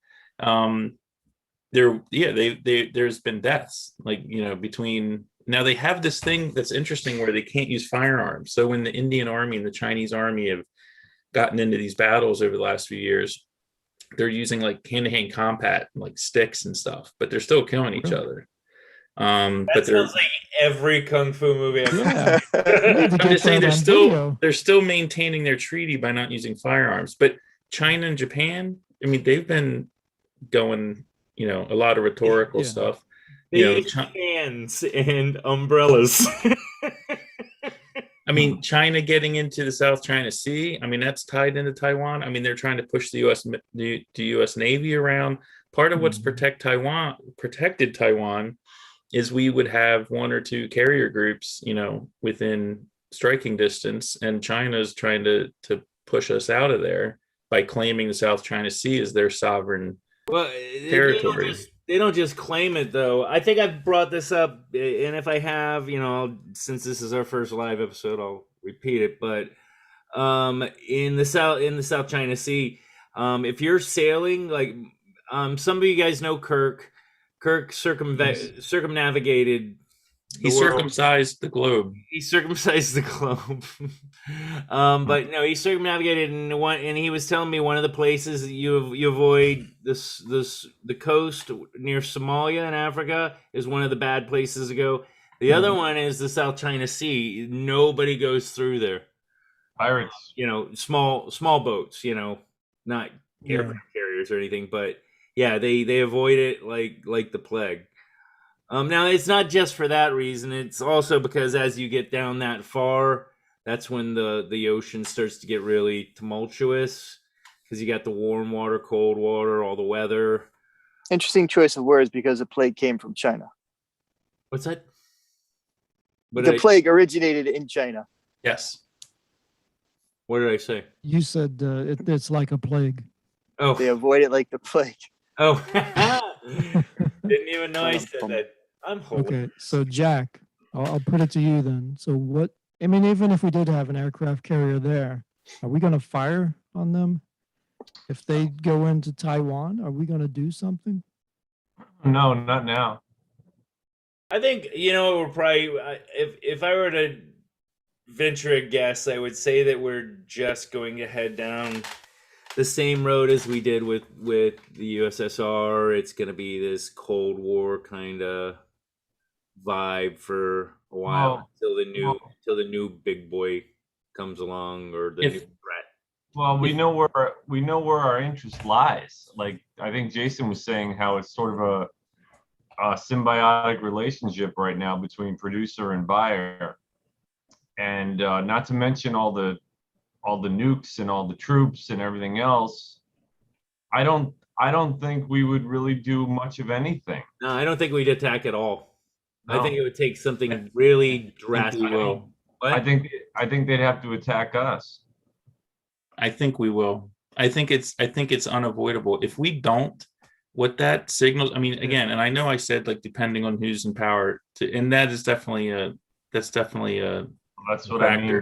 There's been deaths between. Now they have this thing that's interesting where they can't use firearms. So when the Indian army and the Chinese army have gotten into these battles over the last few years, they're using like hand-to-hand combat, like sticks and stuff, but they're still killing each other. But sounds like every kung fu movie ever. Yeah. I'm just saying they're still maintaining their treaty by not using firearms. But China and Japan, I mean, they've been going, a lot of rhetorical stuff. They use hands and umbrellas. I mean, China getting into the South China Sea, I mean, that's tied into Taiwan. I mean, they're trying to push the U.S. Navy around. Part of what's protected Taiwan is we would have one or two carrier groups, within striking distance, and China's trying to push us out of there by claiming the South China Sea as their sovereign Well, territory. they don't just claim it though. I think I've brought this up, and if I have, since this is our first live episode, I'll repeat it. But in the South China Sea, if you're sailing, like some of you guys know Kirk. Kirk circumnavigated. He circumcised the globe. He circumcised the globe. But no, he circumnavigated and he was telling me one of the places that you avoid the coast near Somalia in Africa is one of the bad places to go. The other one is the South China Sea. Nobody goes through there. Pirates. Small boats, not aircraft carriers or anything, but yeah, they avoid it like the plague. Now it's not just for that reason. It's also because as you get down that far, that's when the ocean starts to get really tumultuous because you got the warm water, cold water, all the weather. Interesting choice of words because the plague came from China. What's that? The plague originated in China. Yes. What did I say? You said it's like a plague. Oh, They avoid it like the plague. oh, didn't even know I said that. I'm holy. Okay, so Jack, I'll put it to you then. So even if we did have an aircraft carrier there, are we going to fire on them? If they go into Taiwan, are we going to do something? No, not now. I think we're probably if I were to venture a guess, I would say that we're just going to head down the same road as we did with the USSR. It's going to be this Cold War kind of vibe for a while until the new big boy comes along or the new threat. Well, we know where our interest lies. Like I think Jason was saying, how it's sort of a symbiotic relationship right now between producer and buyer, and not to mention all the nukes and all the troops and everything else. I don't think we would really do much of anything. No, I don't think we'd attack at all. No. I think it would take something really drastic. We will. I think they'd have to attack us. I think we will. I think it's unavoidable. If we don't, what that signals, I mean, again, and I know I said like depending on who's in power, and that's definitely a That's what factor. I mean.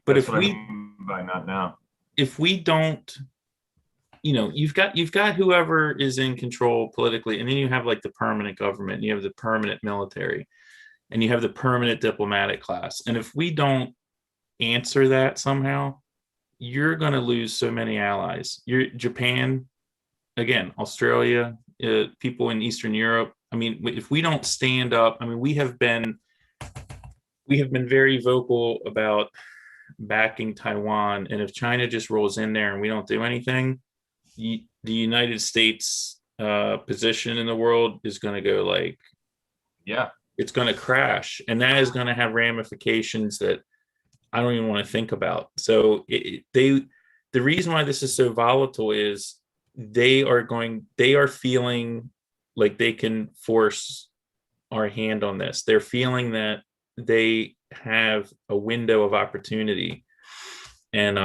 But That's if what we I mean by not now. if we don't, you've got whoever is in control politically, and then you have like the permanent government, and you have the permanent military, and you have the permanent diplomatic class. And if we don't answer that somehow, you're going to lose so many allies. Japan, again, Australia, people in Eastern Europe. I mean, if we don't stand up, I mean, we have been very vocal about backing Taiwan, and if China just rolls in there and we don't do anything, the United States position in the world is going to go like, it's going to crash, and that is going to have ramifications that I don't even want to think about. So the reason why this is so volatile is they are feeling like they can force our hand on this. They're feeling that they have a window of opportunity, and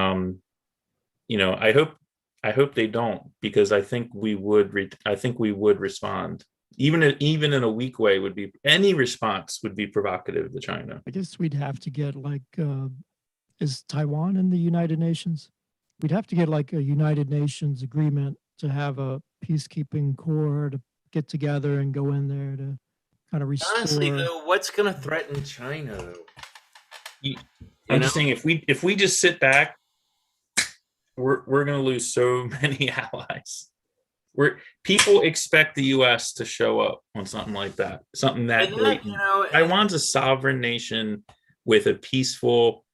I hope they don't, because I think we would respond, even in a weak way. Any response would be provocative to China. I guess we'd have to get like, is Taiwan in the United Nations? We'd have to get like a United Nations agreement to have a peacekeeping corps to get together and go in there to kind of restore. Honestly, though, what's going to threaten China, though? I'm just saying, if we just sit back, we're going to lose so many allies. People expect the U.S. to show up on something like that, something that blatant. Taiwan's a sovereign nation with a peaceful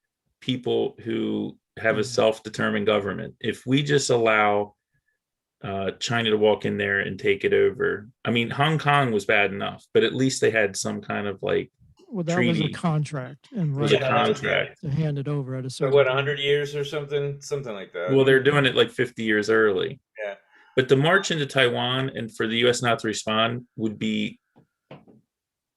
people who have a self-determined government. If we just allow China to walk in there and take it over, I mean, Hong Kong was bad enough, but at least they had some kind of like treaty. Was a contract, and right, to hand it over at a certain. 100 years or something like that. Well, they're doing it like 50 years early. Yeah. But the march into Taiwan and for the U.S. not to respond would be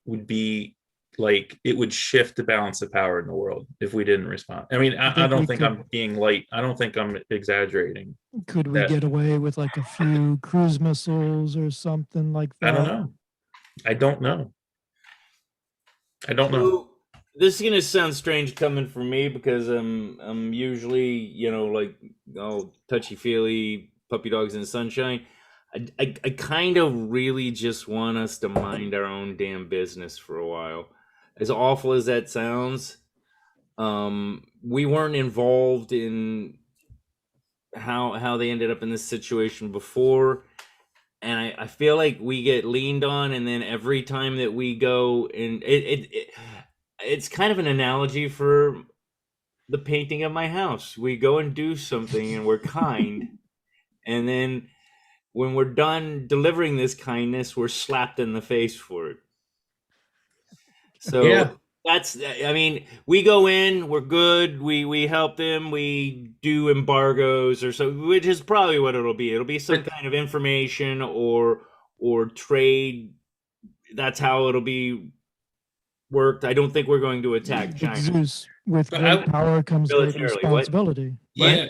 would be like it would shift the balance of power in the world if we didn't respond. I mean, I think don't we think could- I'm being light. I don't think I'm exaggerating. Could we that- get away with like a few cruise missiles or something like that? I don't know. I don't know. I don't know. So, this is gonna sound strange coming from me because I'm usually, you know, like all touchy feely puppy dogs in the sunshine. I kind of really just want us to mind our own damn business for a while. As awful as that sounds, we weren't involved in how they ended up in this situation before, and I feel like we get leaned on, and then every time that we go, and it's kind of an analogy for the painting of my house. We go and do something, and we're kind, and then when we're done delivering this kindness, we're slapped in the face for it. So Yeah. that's, I mean, we go in, we're good, we help them, we do embargoes or so, which is probably what it'll be. It'll be some kind of information or trade. That's how it'll be worked. I don't think we're going to attack But China. Zeus, with But great I- power comes great Militarily, what? responsibility. Yeah.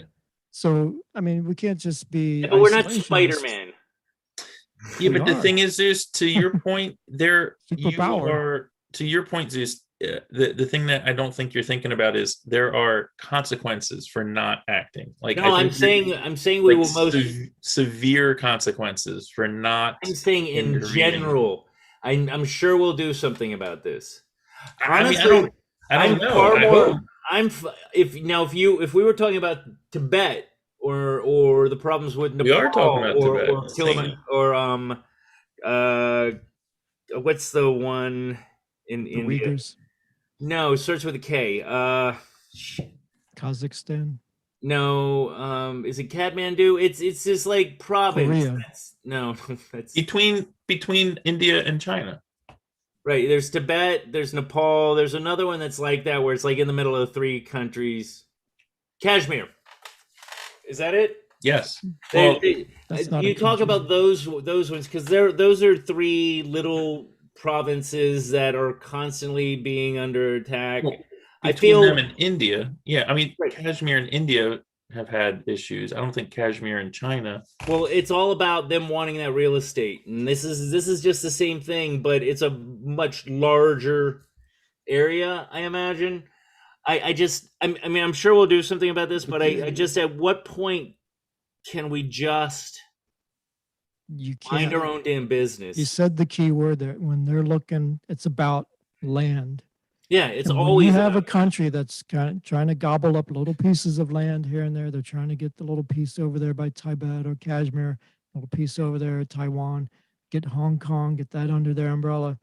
So, I mean, we can't just be. Yeah, but we're not isolationist. Spider-Man. Yeah, We but the are. thing is, Zeus, to your point, you Superpower. are, to your point, Zeus, the thing that I don't think you're thinking about is there are consequences for not acting. Like, No, I I'm think saying we like will most. severe consequences for not. I'm saying in intervening. general. I'm sure we'll do something about this. I mean, Honestly, I don't I'm know. far I more. hope. If we were talking about Tibet or the problems with Nepal, We are talking about or, Tibet. or Kilimanjaro, or what's the one in The India? Uyghurs, No, it starts with a K. Kazakhstan, No, is it Kathmandu? It's this like province. Korea. No, that's Between India and China. right. There's Tibet, there's Nepal, there's another one that's like that where it's like in the middle of three countries. Kashmir. Is that it? Yes. They- Well, they- That's not you a talk country. about those ones because those are three little provinces that are constantly being under attack. Well, I between feel them and India, yeah. I mean, Right. Kashmir and India have had issues. I don't think Kashmir and China. well, it's all about them wanting that real estate, and this is just the same thing, but it's a much larger area, I imagine. I mean, I'm sure we'll do something about this, but I just at what point can we just You mind can't. our own damn business? You said the key word there. When they're looking, it's about land. Yeah, it's And when always you have a about- country that's kind of trying to gobble up little pieces of land here and there. They're trying to get the little piece over there by Tibet or Kashmir, little piece over there at Taiwan, get Hong Kong, get that under their umbrella.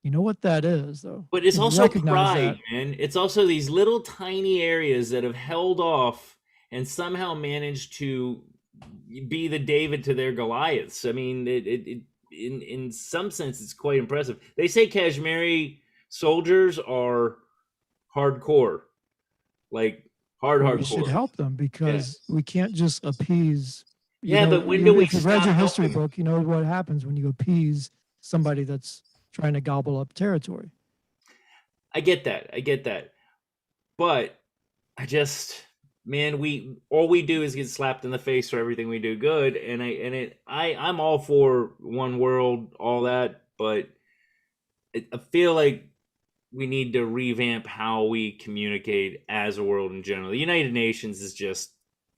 You know what that is, though. But it's You also recognize pride, that. man. It's also these little tiny areas that have held off and somehow managed to be the David to their Goliaths. I mean, in some sense, it's quite impressive. They say Kashmiri soldiers are hardcore, like Well, we should hardcore. help them because we can't just appease. Yeah, but when do we If you've read stop your history helping? book, you know what happens when you appease somebody that's trying to gobble up territory. I get that, but I just, man, all we do is get slapped in the face for everything we do good, and I'm all for one world, all that, but I feel like we need to revamp how we communicate as a world in general. The United Nations is just,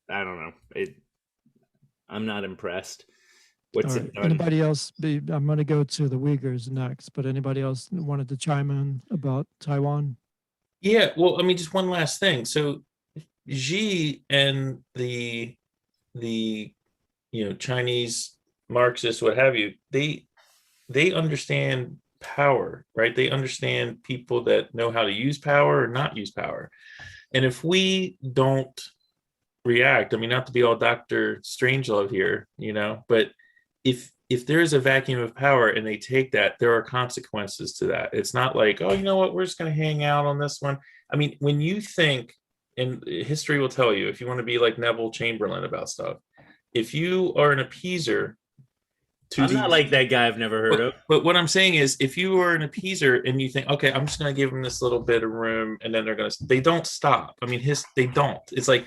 I don't know, I'm not impressed. What's All it right. done? Anybody else? I'm going to go to the Uyghurs next, but anybody else wanted to chime in about Taiwan? Yeah. Well, I mean, just one last thing. So Xi and the Chinese Marxists, what have you, they understand power, right? They understand people that know how to use power or not use power. And if we don't react, I mean, not to be all Dr. Strangelove here, but if there is a vacuum of power and they take that, there are consequences to that. It's not like, oh, you know what, we're just going to hang out on this one. I mean, when you think, and history will tell you, if you want to be like Neville Chamberlain about stuff, if you are an appeaser, to I'm not these- like that guy I've never heard of. But what I'm saying is, if you are an appeaser and you think, okay, I'm just going to give them this little bit of room, and then they don't stop. I mean, they don't. It's like,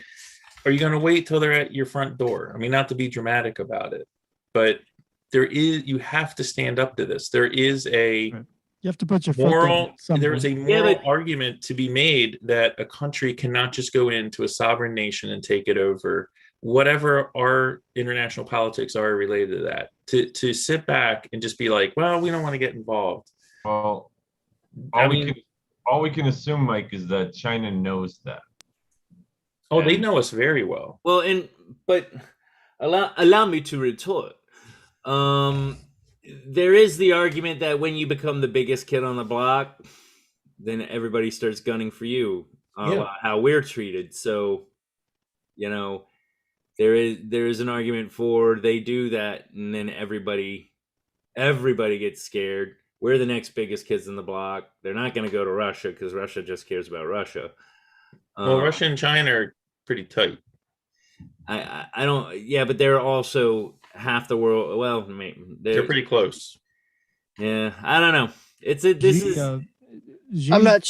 are you going to wait till they're at your front door? I mean, not to be dramatic about it, but you have to stand up to this. There is a Right. You have to put your foot down at some there is a point. moral argument to be made that a country cannot just go into a sovereign nation and take it over, whatever our international politics are related to that. To sit back and just be like, well, we don't want to get involved. Well, I all we can assume, Mike, is that China knows that. Oh, they know us very well. Well, but allow me to retort. There is the argument that when you become the biggest kid on the block, then everybody starts gunning for you. How we're treated. So, there is an argument for they do that, and then everybody gets scared. We're the next biggest kids in the block. They're not going to go to Russia because Russia just cares about Russia. Well, Russia and China are pretty tight. I don't. Yeah, but they're also half the world. Well, They're pretty close. Yeah, I don't know. Xi, I'm not.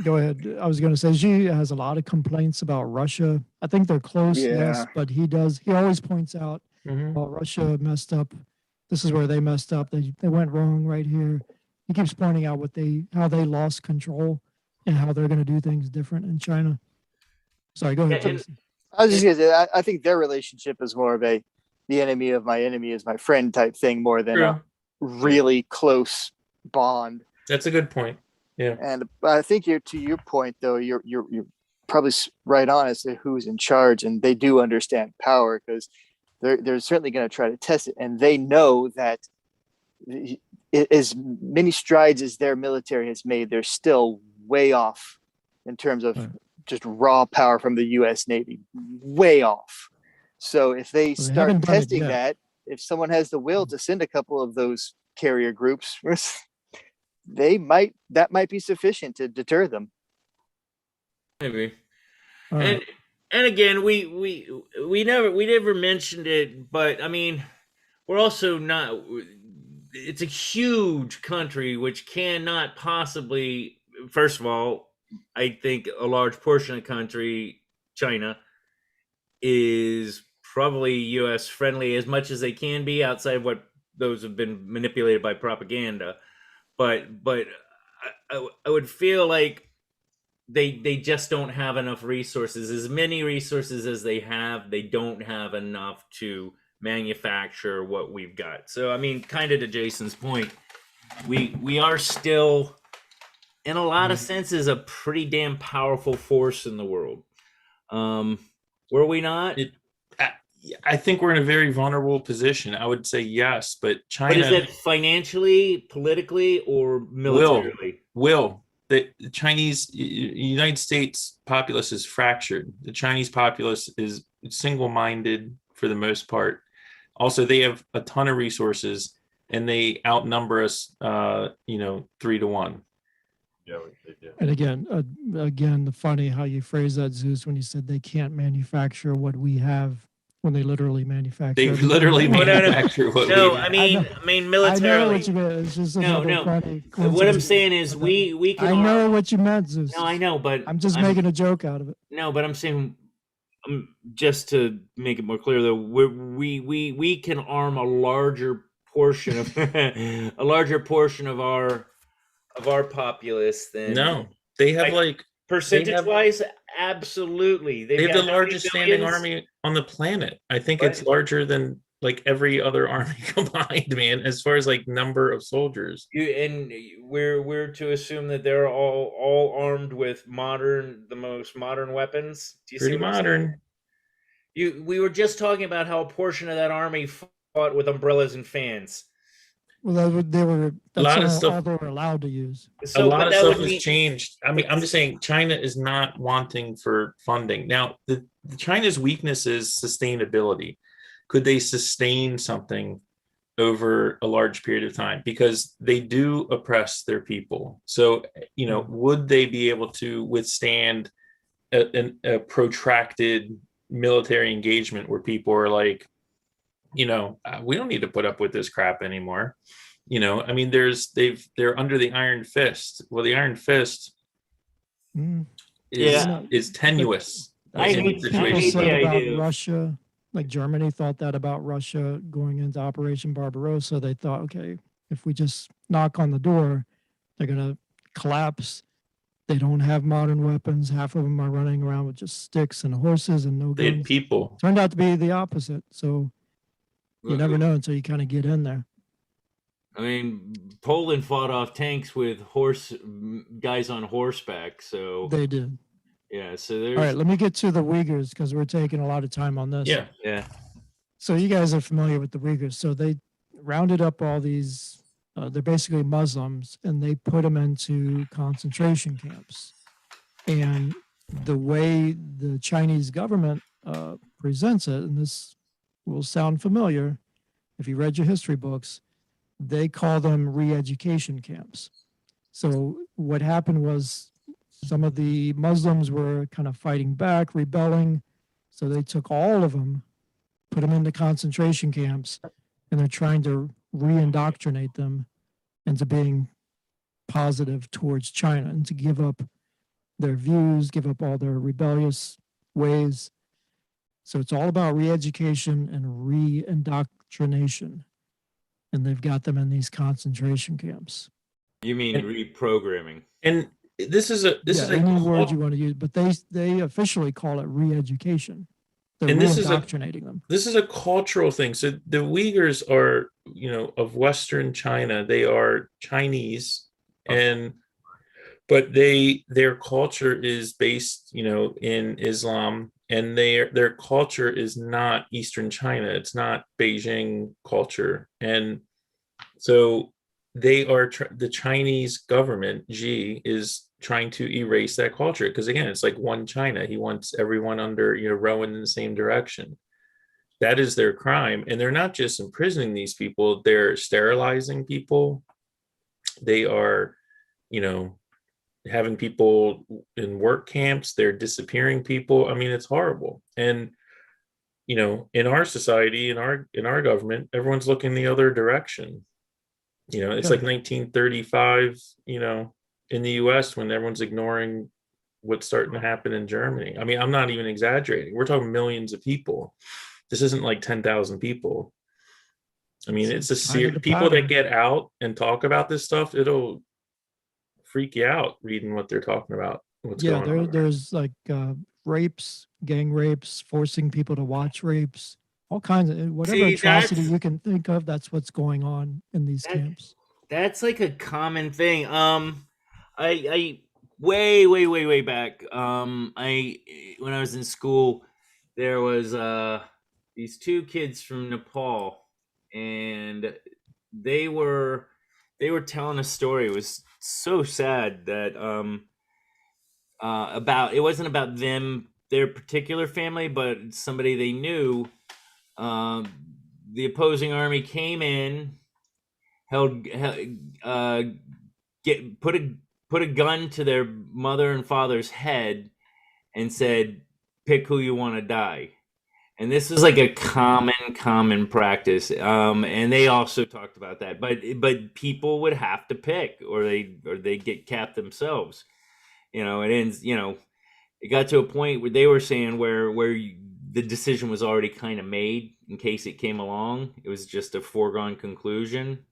go ahead. I was going to say Xi has a lot of complaints about Russia. I think they're close, yes, but he always points out, well, Russia messed up. This is where they messed up. They went wrong right here. He keeps pointing out how they lost control and how they're going to do things different in China. Sorry, go ahead. Jason. I was just going to say, I think their relationship is more of the enemy of my enemy is my friend type thing, more than a really close bond. That's a good point. Yeah. And I think to your point, though, you're probably right on as to who's in charge, and they do understand power because they're certainly going to try to test it, and they know that as many strides as their military has made, they're still way off in terms of just raw power from the U.S. Navy, way off. So if they start testing that, if someone has the will to send a couple of those carrier groups, that might be sufficient to deter them. Maybe. And again, we never mentioned it, but I mean, we're also not. It's a huge country which cannot possibly. First of all, I think a large portion of the country, China, is probably U.S. friendly as much as they can be outside of what those have been manipulated by propaganda. But I would feel like they just don't have enough resources. As many resources as they have, they don't have enough to manufacture what we've got. So, I mean, kind of to Jason's point, we are still, in a lot of senses, a pretty damn powerful force in the world. Were we not? I think we're in a very vulnerable position. I would say yes, but China. But is that financially, politically, or militarily? The United States populace is fractured. The Chinese populace is single-minded for the most part. Also, they have a ton of resources, and they outnumber us, 3-1. Yeah, they do. And again, the funny how you phrase that, Zeus, when you said they can't manufacture what we have, when they literally manufacture. They literally manufacture what we have. I mean, militarily. I know what you meant. It's just funny. What I'm saying is, we can. I know what you meant, Zeus. No, I know, but I'm just making a joke out of it. No, but I'm saying, just to make it more clear, though, we can arm a larger portion of our populace than. No, they have percentage-wise, absolutely. They have the largest standing army on the planet. I think it's larger than every other army combined, man, as far as number of soldiers. We're to assume that they're all armed with the most modern weapons. Do you Pretty modern. We were just talking about how a portion of that army fought with umbrellas and fans. Well, that's all they were allowed to use. A lot of stuff has changed. I mean, I'm just saying China is not wanting for funding. Now, China's weakness is sustainability. Could they sustain something over a large period of time? Because they do oppress their people. So, would they be able to withstand a protracted military engagement where people are we don't need to put up with this crap anymore. I mean, they're under the iron fist. Well, the iron fist Mm. is Yeah. is tenuous I in hate- these People hate situations. the said about idea of- Russia, like Germany thought that about Russia going into Operation Barbarossa. They thought, okay, if we just knock on the door, they're going to collapse. They don't have modern weapons. Half of them are running around with just sticks and horses and no They had guns. people. Turned out to be the opposite. So you never know until you kind of get in there. I mean, Poland fought off tanks with guys on horseback. So They did. yeah, so there's All right, let me get to the Uyghurs because we're taking a lot of time on this. Yeah. yeah. So you guys are familiar with the Uyghurs. So they rounded up all these, they're basically Muslims, and they put them into concentration camps. And the way the Chinese government presents it, and this will sound familiar if you read your history books, they call them re-education camps. So what happened was some of the Muslims were kind of fighting back, rebelling. So they took all of them, put them into concentration camps, and they're trying to re-indoctrinate them into being positive towards China and to give up their views, give up all their rebellious ways. So it's all about re-education and re-indoctrination. And they've got them in these concentration camps. You mean And- reprogramming? And this is a Any word you want to use, but they officially call it re-education. They're And this is a- re-indoctrinating them. this is a cultural thing. So the Uyghurs are, of Western China. They are Chinese, but their culture is based, in Islam, and their culture is not Eastern China. It's not Beijing culture, and so they are the Chinese government. Xi is trying to erase that culture because again, it's like one China. He wants everyone under, rowing in the same direction. That is their crime, and they're not just imprisoning these people; they're sterilizing people. They are, having people in work camps. They're disappearing people. I mean, it's horrible. And in our society, in our government, everyone's looking the other direction. It's like 1935, in the US when everyone's ignoring what's starting to happen in Germany. I mean, I'm not even exaggerating. We're talking millions of people. This isn't like 10,000 people. I mean, it's a kind of the people that pattern. get out and talk about this stuff, it'll freak you out reading what they're talking about. What's going on. There's like rapes, gang rapes, forcing people to watch rapes, all kinds of whatever See, atrocity that's- you can think of. That's what's going on in these That- camps. That's like a common thing. I way back. When I was in school, there was these two kids from Nepal, and they were telling a story. It was so sad that about it wasn't about them, their particular family, but somebody they knew. The opposing army came in, put a gun to their mother and father's head, and said, "Pick who you want to die." And this is like a common practice. And they also talked about that, but people would have to pick, or they get capped themselves. It ends. It got to a point where they were saying where the decision was already kind of made in case it came along. It was just a foregone conclusion.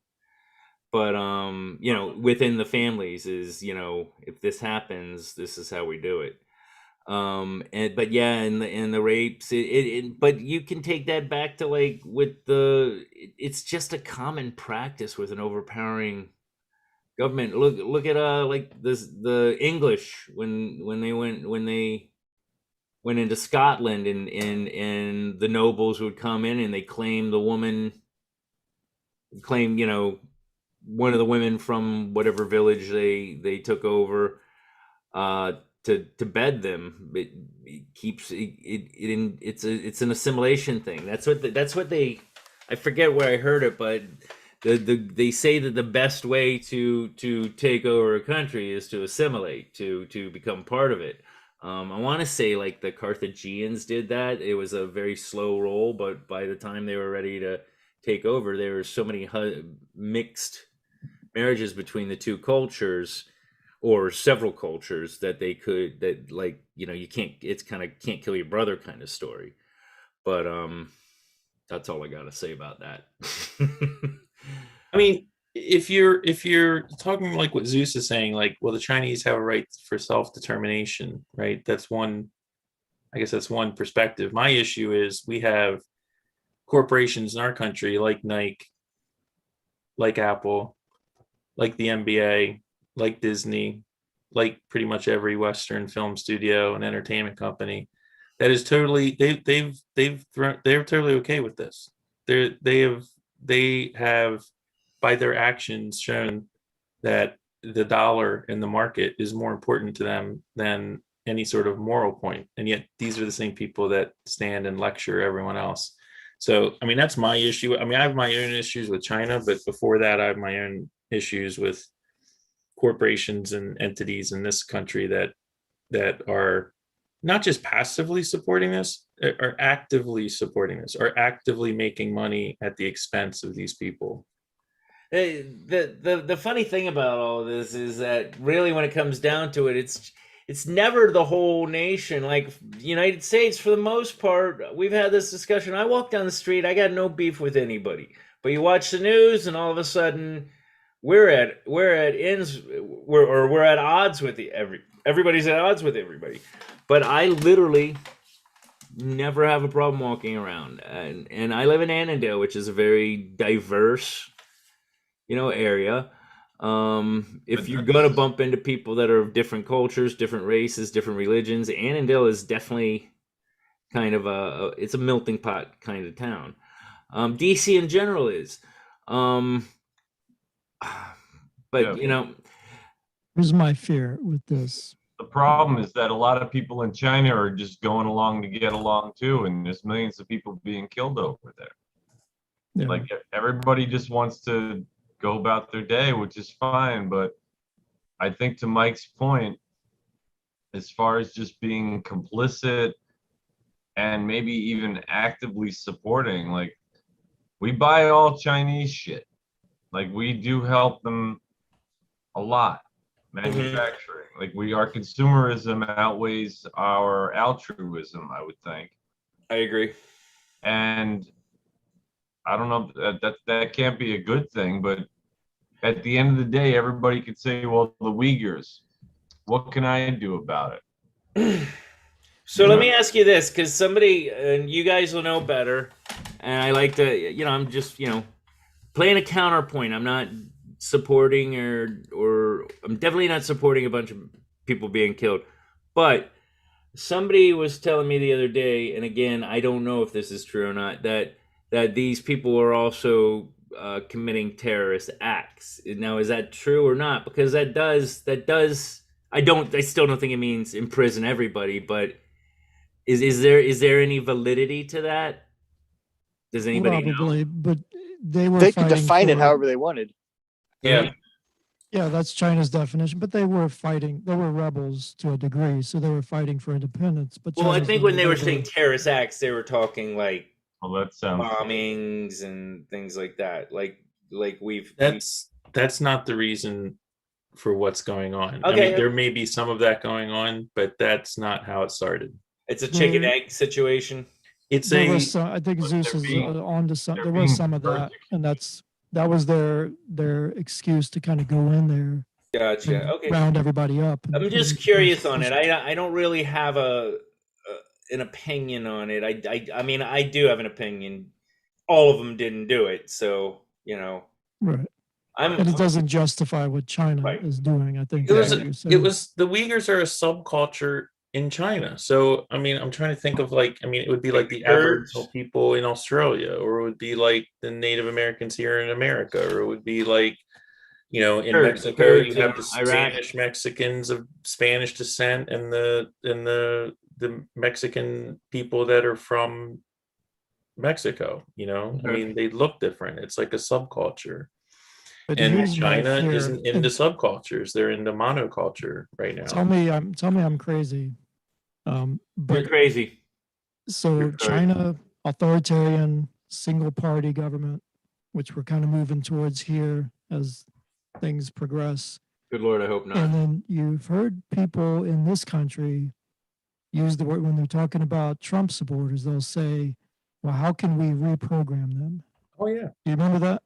But within the families is, if this happens, this is how we do it. And the rapes, but you can take that back to like it's just a common practice with an overpowering government. Look at like the English when they went into Scotland, and the nobles would come in and they claim one of the women from whatever village they took over to bed them. It's an assimilation thing. That's what they I forget where I heard it, but they say that the best way to take over a country is to assimilate, to become part of it. I want to say like the Carthaginians did that. It was a very slow roll, but by the time they were ready to take over, there were so many mixed marriages between the two cultures or several cultures that they could, that like, you know, you can't, it's kind of can't kill your brother kind of story. But that's all I got to say about that. I mean, if you're talking like what Zeus is saying, like, well, the Chinese have a right for self-determination, right? That's one, I guess that's one perspective. My issue is we have corporations in our country like Nike, like Apple, like the NBA, like Disney, like pretty much every Western film studio and entertainment company that is totally they're totally okay with this. They have by their actions shown that the dollar in the market is more important to them than any sort of moral point. And yet these are the same people that stand and lecture everyone else. So, I mean, that's my issue. I mean, I have my own issues with China, but before that, I have my own issues with corporations and entities in this country that are not just passively supporting this, are actively supporting this, are actively making money at the expense of these people. The funny thing about all of this is that really when it comes down to it, it's never the whole nation. Like the United States, for the most part, we've had this discussion. I walk down the street, I got no beef with anybody. But you watch the news, and all of a sudden, we're at odds with everybody's at odds with everybody. But I literally never have a problem walking around, and I live in Annandale, which is a very diverse, area. If you're gonna bump into people that are of different cultures, different races, different religions, Annandale is definitely kind of it's a melting pot kind of town. DC in general is, but Yeah. Here's my fear with this. The problem is that a lot of people in China are just going along to get along too, and there's millions of people being killed over there. Yeah. Like everybody just wants to go about their day, which is fine. But I think to Mike's point, as far as just being complicit and maybe even actively supporting, like we buy all Chinese shit. Like we do help them a lot. Manufacturing, like our consumerism outweighs our altruism, I would think. I agree. And I don't know, that can't be a good thing, but at the end of the day, everybody could say, well, the Uyghurs, what can I do about it? So let me ask you this, because somebody, and you guys will know better, and I like to, I'm just, playing a counterpoint. I'm not supporting or I'm definitely not supporting a bunch of people being killed. But somebody was telling me the other day, and again, I don't know if this is true or not, that these people are also committing terrorist acts. Now, is that true or not? Because that does I still don't think it means imprison everybody, but is there any validity to that? Does anybody Probably, know? but they were They could fighting define it for- however they wanted. Yeah. Yeah, that's China's definition, but they were fighting. They were rebels to a degree, so they were fighting for independence. But Well, I China's think not when they were rebel. saying terrorist acts, they were talking like Well, that sounds bombings and things like that. Like That's not the reason for what's going on. I Okay. mean, there may be some of that going on, but that's not how it started. it's a chicken egg situation. It's There a was some, I think But Zeus they're is being- on to some. they're There was being some of that, and that was their excuse to kind of go in there Gotcha. and Okay. round everybody up. I'm just curious on it. I don't really have an opinion on it. I mean, I do have an opinion. All of them didn't do it, so Right. I'm. And it doesn't justify what China Right. is doing. I think it was that's what you're saying. it was the Uyghurs are a subculture in China. So I mean, I'm trying to think of it would be like the Kurds. Aboriginal people in Australia, or it would be like the Native Americans here in America, or it would be like in Kurds. Mexico Kurds you have in the Iraq. Spanish Mexicans of Spanish descent and the Mexican people that are from Mexico. I mean, they look different. It's like a subculture. But And here's my China fear. isn't into subcultures; they're into monoculture right now. Tell me I'm crazy. You're But crazy. so You're crazy. China, authoritarian, single party government, which we're kind of moving towards here as things progress. Good Lord, I hope not. And then you've heard people in this country use the word when they're talking about Trump supporters, they'll say, well, how can we reprogram them? Oh yeah. Do you remember that?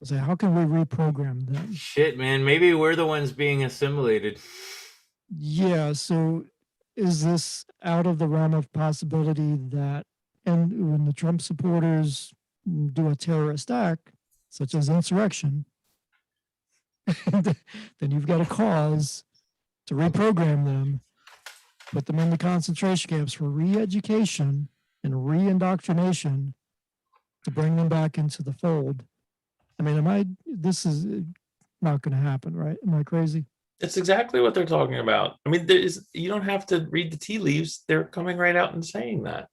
They'll say, how can we reprogram them? Shit, man. Maybe we're the ones being assimilated. Yeah. So is this out of the realm of possibility that, and when the Trump supporters do a terrorist act, such as insurrection, then you've got a cause to reprogram them, put them in the concentration camps for re-education and re-indoctrination to bring them back into the fold. I mean, this is not going to happen, right? Am I crazy? That's exactly what they're talking about. I mean, you don't have to read the tea leaves. They're coming right out and saying that.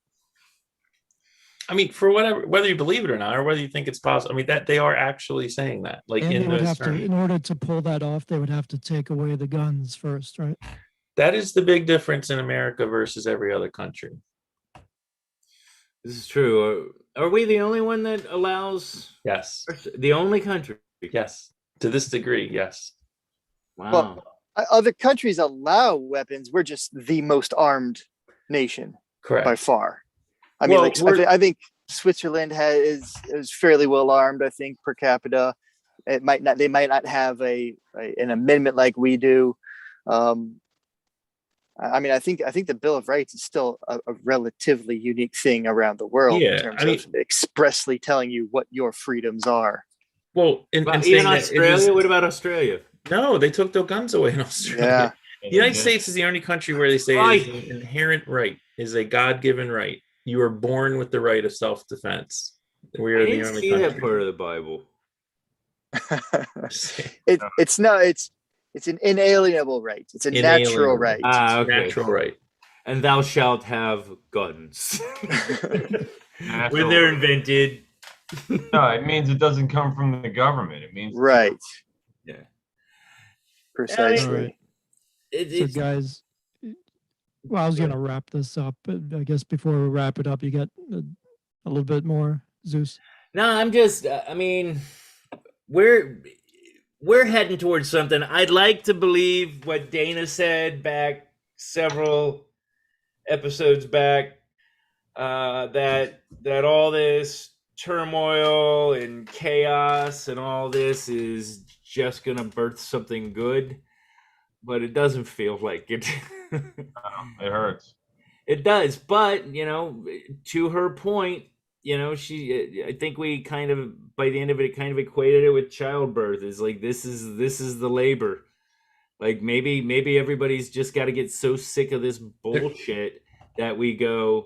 I mean, for whether you believe it or not, or whether you think it's possible, I mean, that they are actually saying that, like And in they would those have to, terms. in order to pull that off, they would have to take away the guns first, right? That is the big difference in America versus every other country. This is true. Are we the only one that allows? Yes. The only country? Yes. To this degree, yes. Wow. Well, other countries allow weapons. We're just the most armed nation Correct. by far. I mean, Well, I think Switzerland is fairly well armed. I think per capita, they might not have an amendment like we do. I mean, I think the Bill of Rights is still a relatively unique thing around the world in terms of expressly telling you what your freedoms are. Well, even Australia. What about Australia? No, they took their guns away in Australia. Yeah. The United States is the only country where they say it's an inherent right, is a God-given right. You are born with the right of self-defense. We are the only country. That part of the Bible. It's an inalienable right. It's a natural right. Okay. Natural right. And thou shalt have guns when they're invented. No, it means it doesn't come from the government. It means right. Yeah. Precisely. So guys, well, I was going to wrap this up, but I guess before we wrap it up, you got a little bit more, Zeus? No, I'm just, I mean, we're heading towards something. I'd like to believe what Dana said back several episodes back, that all this turmoil and chaos and all this is just going to birth something good. But it doesn't feel like it. It hurts. It does, but to her point, I think we kind of, by the end of it, kind of equated it with childbirth. Is like this is the labor. Like maybe everybody's just got to get so sick of this bullshit that we got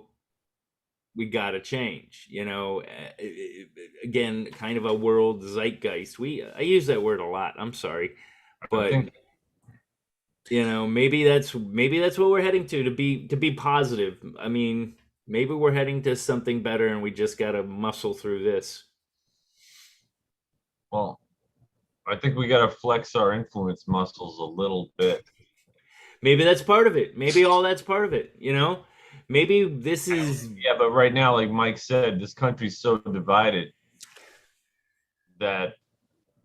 to change. Again, kind of a world zeitgeist. I use that word a lot. I'm sorry, but. Maybe that's what we're heading to be positive. I mean, maybe we're heading to something better and we just got to muscle through this. Well, I think we got to flex our influence muscles a little bit. Maybe that's part of it. Maybe all that's part of it, Maybe this is... Yeah, but right now, like Mike said, this country's so divided that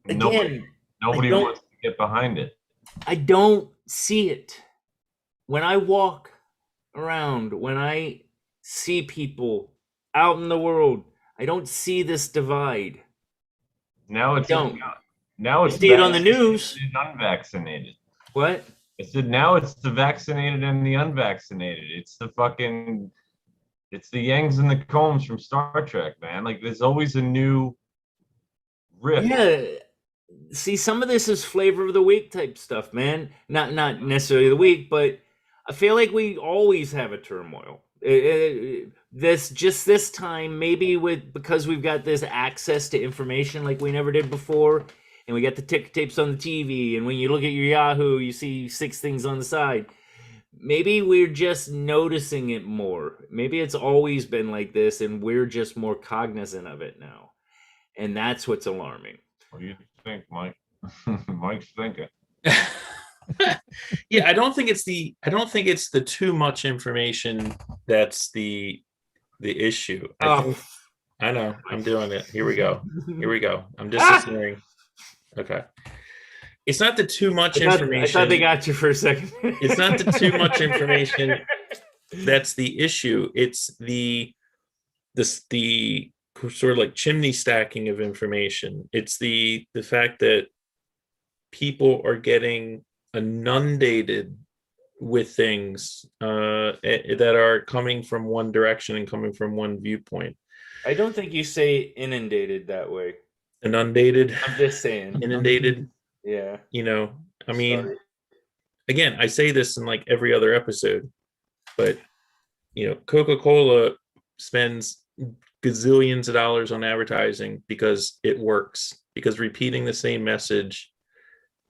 nobody wants to get behind it. I don't see it. When I walk around, when I see people out in the world, I don't see this divide. Now it's see it on the news. And unvaccinated. What? I said now it's the vaccinated and the unvaccinated. It's the Yangs and the Combs from Star Trek, man. Like there's always a new rift. Yeah. See, some of this is flavor of the week type stuff, man. Not necessarily the week, but I feel like we always have a turmoil. This time, maybe because we've got this access to information like we never did before, and we got the ticker tapes on the TV, and when you look at your Yahoo, you see 6 things on the side. Maybe we're just noticing it more. Maybe it's always been like this, and we're just more cognizant of it now. And that's what's alarming. What do you think, Mike? Mike's thinking. Yeah, I don't think it's the too much information that's the issue. I know. I'm doing it. Here we go. I'm disappearing. Okay. It's not the too much information. I thought they got you for a second. It's not the too much information that's the issue. It's the sort of like chimney stacking of information. It's the fact that people are getting inundated with things that are coming from one direction and coming from one viewpoint. I don't think you say inundated that way. Inundated. I'm just saying. Inundated. Yeah. You know, I mean, Sorry. again, I say this in like every other episode, but you know, Coca-Cola spends gazillions of dollars on advertising because it works, because repeating the same message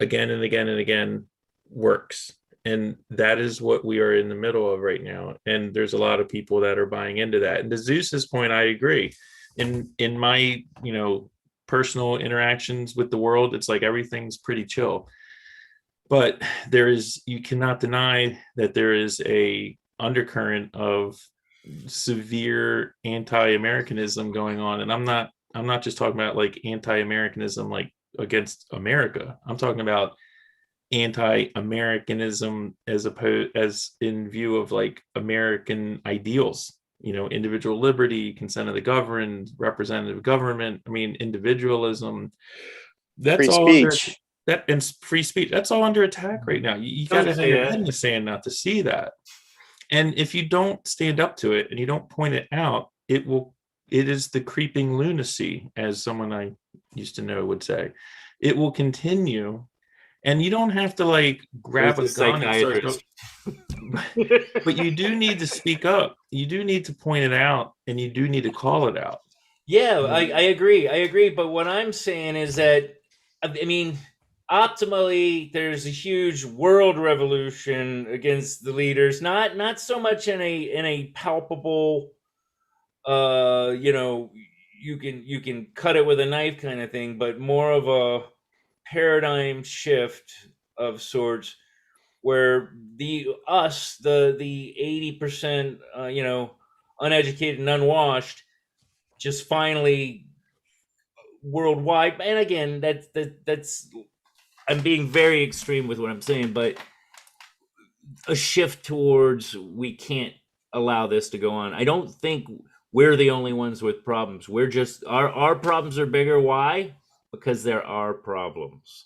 again and again and again works. And that is what we are in the middle of right now. And there's a lot of people that are buying into that. And to Zeus's point, I agree. In my, you know, personal interactions with the world, it's like everything's pretty chill. But you cannot deny that there is a undercurrent of severe anti-Americanism going on. And I'm not just talking about like anti-Americanism like against America. I'm talking about anti-Americanism as in view of like American ideals, you know, individual liberty, consent of the governed, representative government. I mean, individualism. That's Free all speech. and free speech. That's all under attack right now. You got to have your head in the sand not to see that. And if you don't stand up to it and you don't point it out, it is the creeping lunacy, as someone I used to know would say. It will continue. And you don't have to like grab a gun and start, but you do need to speak up. You do need to point it out, and you do need to call it out. Yeah, I agree. But what I'm saying is that, I mean, optimally, there's a huge world revolution against the leaders. Not so much in a palpable, you know, you can cut it with a knife kind of thing, but more of a paradigm shift of sorts, where the 80%, you know, uneducated and unwashed, just finally worldwide. And again, that's I'm being very extreme with what I'm saying, but a shift towards we can't allow this to go on. I don't think we're the only ones with problems. We're just our problems are bigger. Why? Because there are problems.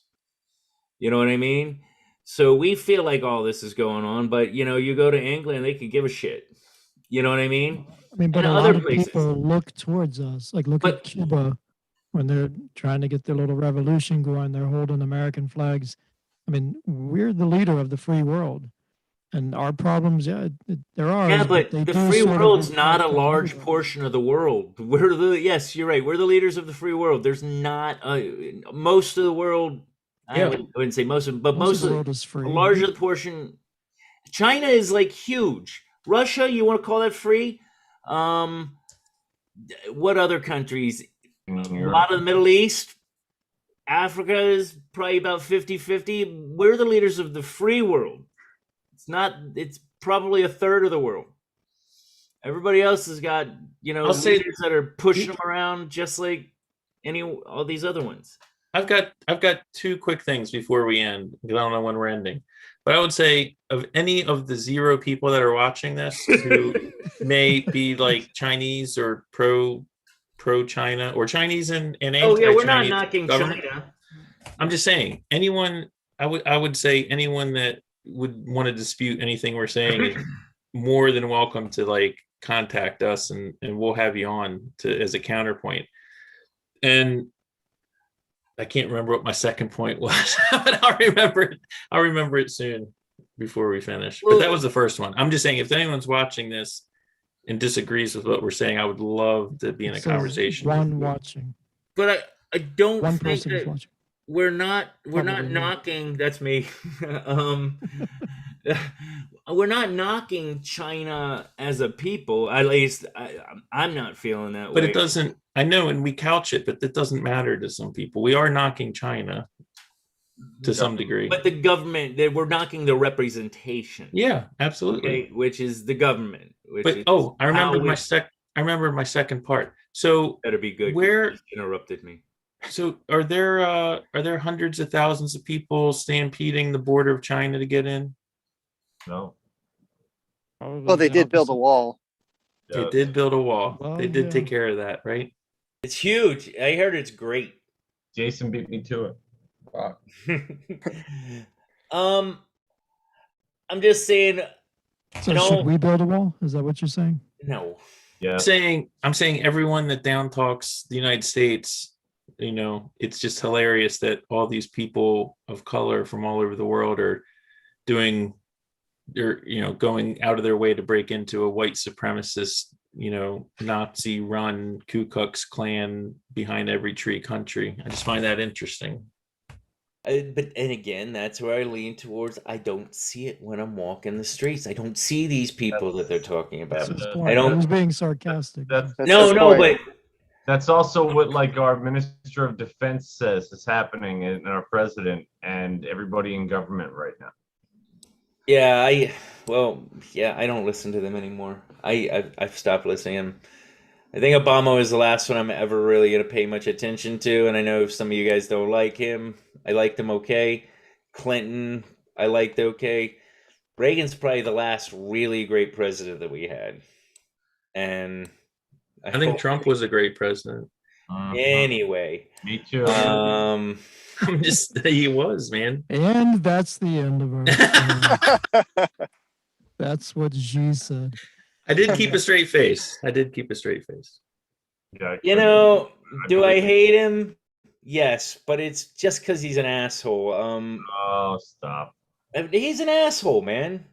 You know what I mean? So we feel like all this is going on, but you know, you go to England, they could give a shit. You know what I mean? I mean, but And a lot other of places. people look towards us. Like, look at Cuba when they're trying to get their little revolution going. They're holding American flags. I mean, we're the leader of the free world, and our problems, there are. Yeah, but they the do free sort of world's not a impact large everybody. portion of the world. Yes, you're right. We're the leaders of the free world. There's not most of the world. Yeah. I wouldn't say most of it, but Most of the world is free. a larger portion. China is like huge. Russia, you want to call that free? What other countries? A lot of the Middle East. Africa is probably about 50-50. We're the leaders of the free world. It's probably a third of the world. Everybody else has got, you know, leaders that are pushing them around just like all these other ones. I've got two quick things before we end, because I don't know when we're ending. But I would say, of any of the 0 people that are watching this who may be like Chinese or pro China or Chinese and Oh yeah, we're not anti-Chinese knocking government. China. I'm just saying, anyone, I would say anyone that would want to dispute anything we're saying is more than welcome to like contact us, and we'll have you on as a counterpoint. And I can't remember what my second point was, but I'll remember it soon before we finish. But that was the first one. I'm just saying, if anyone's watching this and disagrees with what we're saying, I would love to be in a conversation. One watching. But I don't One think person is that watching. we're not Probably knocking. That's me. We're not knocking China as a people. At least I'm not feeling that way. But it doesn't. I know, and we couch it, but that doesn't matter to some people. We are knocking China. to some degree. But the government, we're knocking the representation. Yeah, absolutely. Okay, which is the government. Which But is I remember how it I remember my second part. So better be good. 'Cause where you just interrupted me. so are there hundreds of thousands of people stampeding the border of China to get in? No. Probably Well, they the did build a opposite. wall. They did build a wall. Well, They did yeah. take care of that, right? It's huge. I heard it's great. Jason beat me to it. Wow. I'm just saying. So No. should we build a wall? Is that what you're saying? No. Yeah. I'm saying everyone that down talks the United States, it's just hilarious that all these people of color from all over the world are doing, going out of their way to break into a white supremacist, Nazi run Ku Klux Klan behind every tree country. I just find that interesting. And again, that's where I lean towards. I don't see it when I'm walking the streets. I don't see these people that they're talking That's about. his I point. I don't- was being sarcastic. That's No, his no, point. but that's also what like our Minister of Defense says is happening and our president and everybody in government right now. yeah, I don't listen to them anymore. I've stopped listening to them. I think Obama was the last one I'm ever really gonna pay much attention to, and I know some of you guys don't like him. I liked him okay. Clinton, I liked okay. Reagan's probably the last really great president that we had, and I think Trump was a great president. Anyway, Me too. He was, man. And that's the end of our show. That's what Xi said. I did keep a straight face. Yeah, you know, do I hate him? Yes, but it's just because he's an asshole. Oh, stop. He's an asshole, man.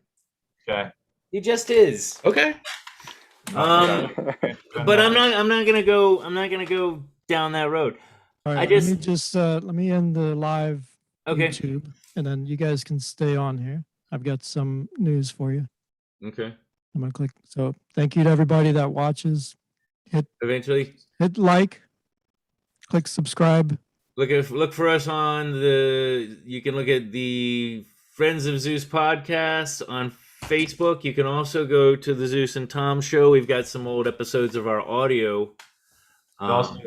Okay. He just is. Okay. But I'm not gonna go down that road. All right, let me end the live Okay. YouTube, and then you guys can stay on here. I've got some news for you. Okay. I'm gonna click. So thank you to everybody that watches. Eventually, Hit like, click subscribe. look for us on you can look at the Friends of Zeus podcast on Facebook. You can also go to the Zeus and Tom show. We've got some old episodes of our audio. Also,